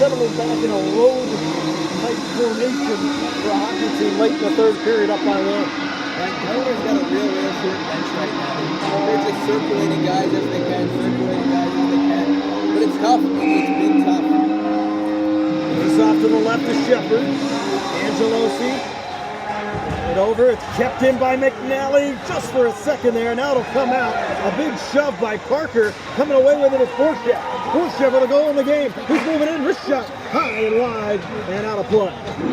settling back in a road-type formation for a hockey team late in the third period, up by 1. And Delaware's got a real short bench right now. They're just circulating guys as they can, But it's tough. It's been tough. It's off to the left to Shepard. Angelosi. It over. It's kept in by McNally just for a second there. Now it'll come out. A big shove by Parker. Coming away with it is Borchett. Borchett with a goal in the game. He's moving in. Wrist shot. High and wide and out of play. 3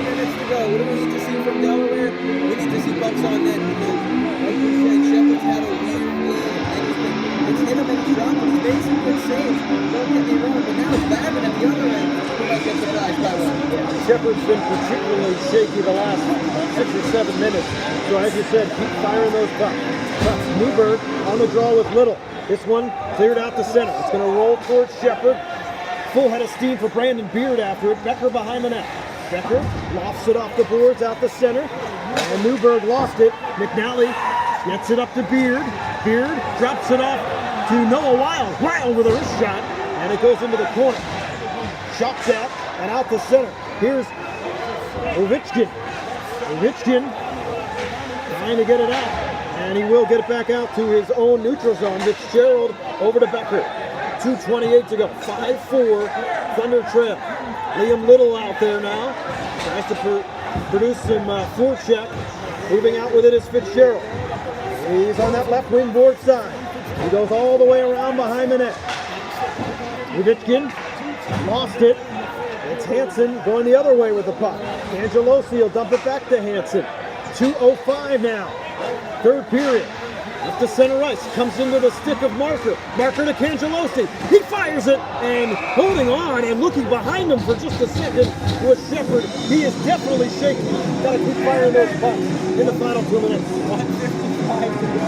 minutes to go. What do we need to see from Delaware? We need to see bucks on net because, like you said, Shepard's had a weird game. It's hit him in the shot, but he's made some good saves. Don't get me wrong, but now it's Babin at the other end. He might get surprised by one. Shepherd's been particularly shaky the last 6 or 7 minutes. So as you said, keep firing those pucks. Newberg on the draw with Little. This one cleared out the center. It's going to roll towards Shepherd. Full head of steam for Brandon Beard after it. Becker behind the net. Becker lofts it off the boards out the center. And Newberg lost it. McNally gets it up to Beard. Beard drops it off to Noah Wild. Wild with a wrist shot. And it goes into the corner. Shot at and out the center. Here's Ovechkin. Ovechkin trying to get it out. And he will get it back out to his own neutral zone. Fitzgerald over to Becker. 2:28 to go. 5-4 Thunder trail. Liam Little out there now. Tries to produce some forecheck. Moving out with it is Fitzgerald. He's on that left wing board side. He goes all the way around behind the net. Ovechkin lost it. It's Hansen going the other way with the puck. Angelosi will dump it back to Hansen. 2:05 now. Third period. Up to center ice. Comes into the stick of Marker. Marker to Cangelosi. He fires it and holding on and looking behind him for just a second was Shepherd. He is definitely shaky. Got to keep firing those pucks in the final 2 minutes. 1:55 to go.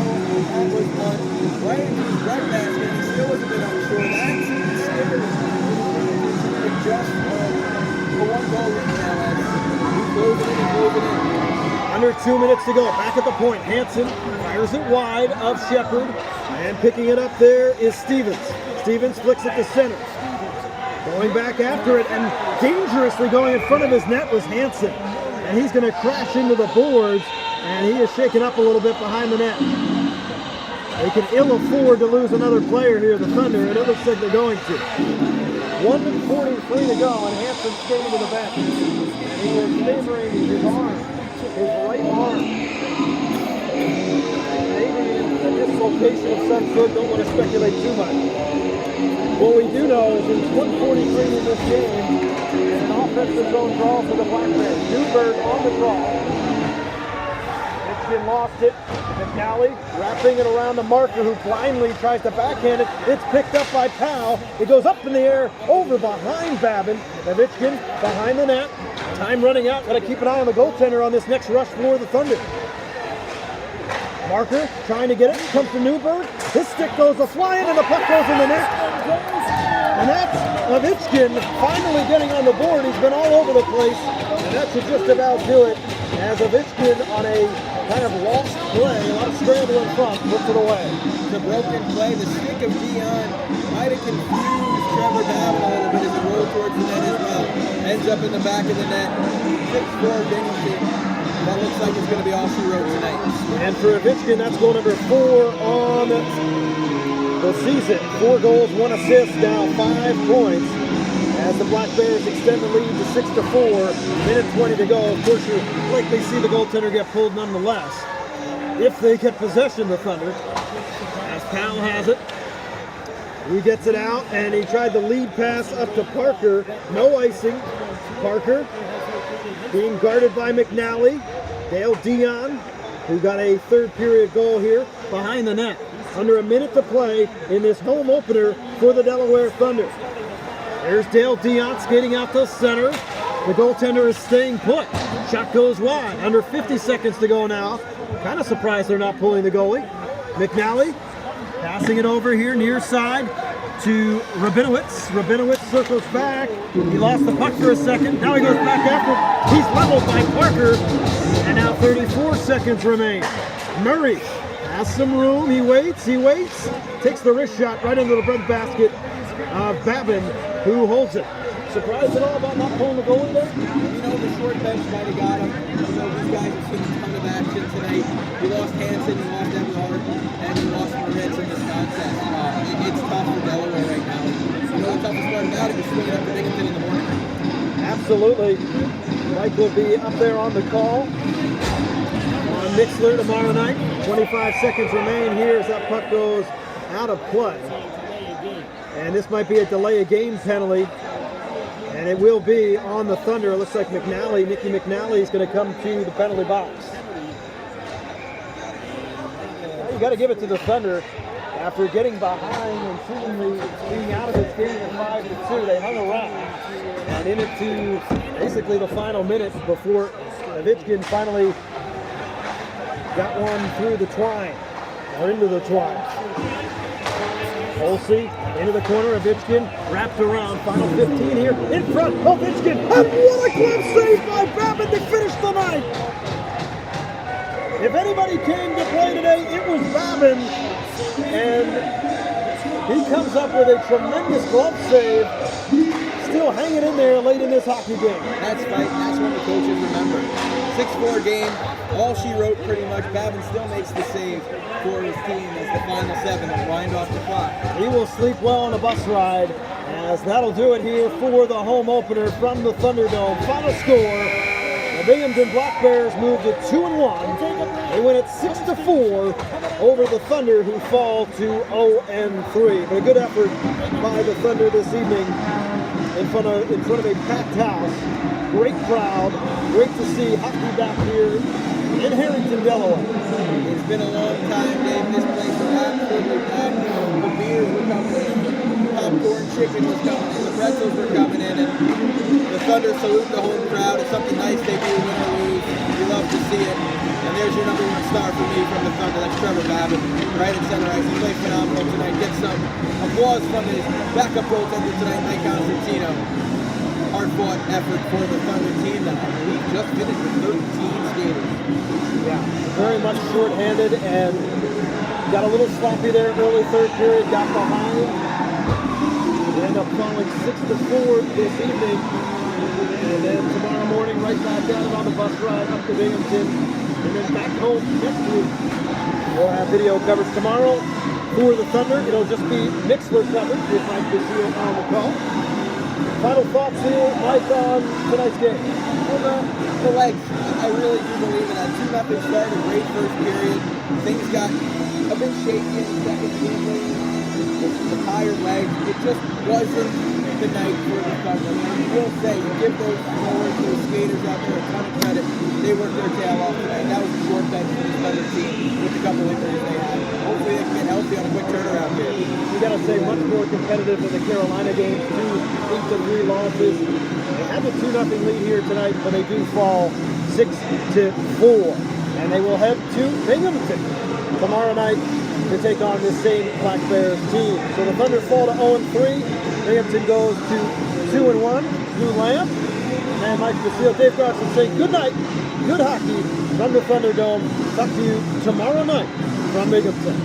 That was one right into his right basket. He still was a bit unsure. That's scared just for one goal right now. He's closing in and closing in. Under 2 minutes to go. Back at the point. Hansen fires it wide of Shepherd. And picking it up there is Stevens. Stevens flicks it to center. Going back after it and dangerously going in front of his net was Hansen. And he's going to crash into the boards. And he is shaken up a little bit behind the net. They can ill afford to lose another player here, the Thunder, and it looks like they're going to. 1:43 to go, and Hansen skating to the bench. And he is favoring his arm. His right arm. Maybe a dislocation of some sort. Don't want to speculate too much. What we do know is it's 1:43 in this game, and an offensive zone draw for the Black Bears. Newberg on the draw. Michigan lost it. McNally wrapping it around the Marker, who blindly tries to backhand it. It's picked up by Powell. It goes up in the air, over behind Babin. Ovechkin behind the net. Time running out. Got to keep an eye on the goaltender on this next rush for the Thunder. Marker trying to get it. Comes to Newberg. His stick goes a-flying and the puck goes in the net. And that's Ovechkin finally getting on the board. He's been all over the place. And that should just about do it. As Ovechkin on a kind of lost play, a lot of scramble in front, puts it away. The broken play, the stick of Dion might have confused Trevor Babin a little bit as he rolled towards the net as well. Ends up in the back of the net. 6-4 Binghamton. That looks like it's going to be all she wrote tonight. And for Ovechkin, that's goal number 4 on the season. 4 goals, 1 assist, now 5 points. As the Black Bears extend the lead to 6-4, minute 20 to go. Of course, you likely see the goaltender get pulled nonetheless. If they get possession of the Thunder, as Powell has it, he gets it out, and he tried the lead pass up to Parker. No icing. Parker being guarded by McNally. Dale Dion, who got a third period goal here, behind the net. Under a minute to play in this home opener for the Delaware Thunder. There's Dale Dion skating out the center. The goaltender is staying put. Shot goes wide. Under 50 seconds to go now. Kind of surprised they're not pulling the goalie. McNally passing it over here near side to Rabinowitz. Rabinowitz circles back. He lost the puck for a second. Now he goes back after it. He's leveled by Parker. And now 34 seconds remain. Murray has some room. He waits. Takes the wrist shot right into the breadbasket of Babin, who holds it. Surprised at all about not pulling the goalie there? You know, the short bench might have got him. You know, these guys have seen a ton of action tonight. You lost Hansen, you lost Everhard, and you lost Moritz in this contest. It's tough for Delaware right now. You know, the toughest part about it is swinging up to Binghamton in the morning. Absolutely. Mike will be up there on the call on Mixler tomorrow night. 25 seconds remain here as that puck goes out of play. And this might be a delay of game penalty. And it will be on the Thunder. It looks like Nicky McNally is going to come to the penalty box. Well, you got to give it to the Thunder. After getting behind and seemingly being out of this game at 5-2, they hung around and in it to basically the final minutes before Ovechkin finally got one through the twine, or into the twine. Olsey into the corner, Ovechkin wrapped around, final 15 here, in front, Ovechkin, and what a glove save by Babin to finish the night! If anybody came to play today, it was Babin, and he comes up with a tremendous glove save, still hanging in there late in this hockey game. That's right. That's what the coaches remember. 6-4 game, all she wrote pretty much. Babin still makes the save for his team as the final 7 and wind off the clock. He will sleep well on a bus ride, as that'll do it here for the home opener from the Thunderdome. Final score, the Binghamton Black Bears move to 2-1. They win it 6-4 over the Thunder, who fall to 0-3. But a good effort by the Thunder this evening in front of a packed house. Great crowd. Great to see hockey back here in Harrington, Delaware. It's been a long time, Dave. This place is absolutely packed. The beers were coming in, the popcorn chicken was coming in, the pretzels were coming in, and the Thunder salute the home crowd. It's something nice they do, win or lose. You love to see it. And there's your #1 star for me from the Thunder. That's Trevor Babin, right at center ice. He played phenomenal tonight. Get some applause from his backup goaltender tonight, Mike Constantino. Hard-fought effort for the Thunder team that I believe just finished with 13 skaters. Yeah, very much short-handed and got a little sloppy there early third period, got behind. End up falling 6-4 this evening. And then tomorrow morning, right back at it on the bus ride up to Binghamton. And then back home next week. We'll have video coverage tomorrow for the Thunder. It'll just be Mixler coverage with Mike Basile on the call. Final thoughts here, Mike, on tonight's game? Well, the legs, I really do believe in that 2-0 start, a great first period. Things got a bit shaky in the second period. The tired legs, it just wasn't the night for the Thunder. I will say, you give those forwards, those skaters out there a ton of credit. They worked their tail off tonight. That was a short bench for this Thunder team with a couple injuries they had. Hopefully they can get healthy on a quick turnaround here. You got to say, much more competitive than the Carolina games. 2 8-3 losses. They have a 2-0 lead here tonight, but they do fall 6-4. And they will head to Binghamton tomorrow night to take on this same Black Bears team. So the Thunder fall to 0-3. Binghamton goes to 2-1. Lou Lamb and Mike Basile, Dave Carson say good night, good hockey from the Thunderdome. Talk to you tomorrow night from Binghamton.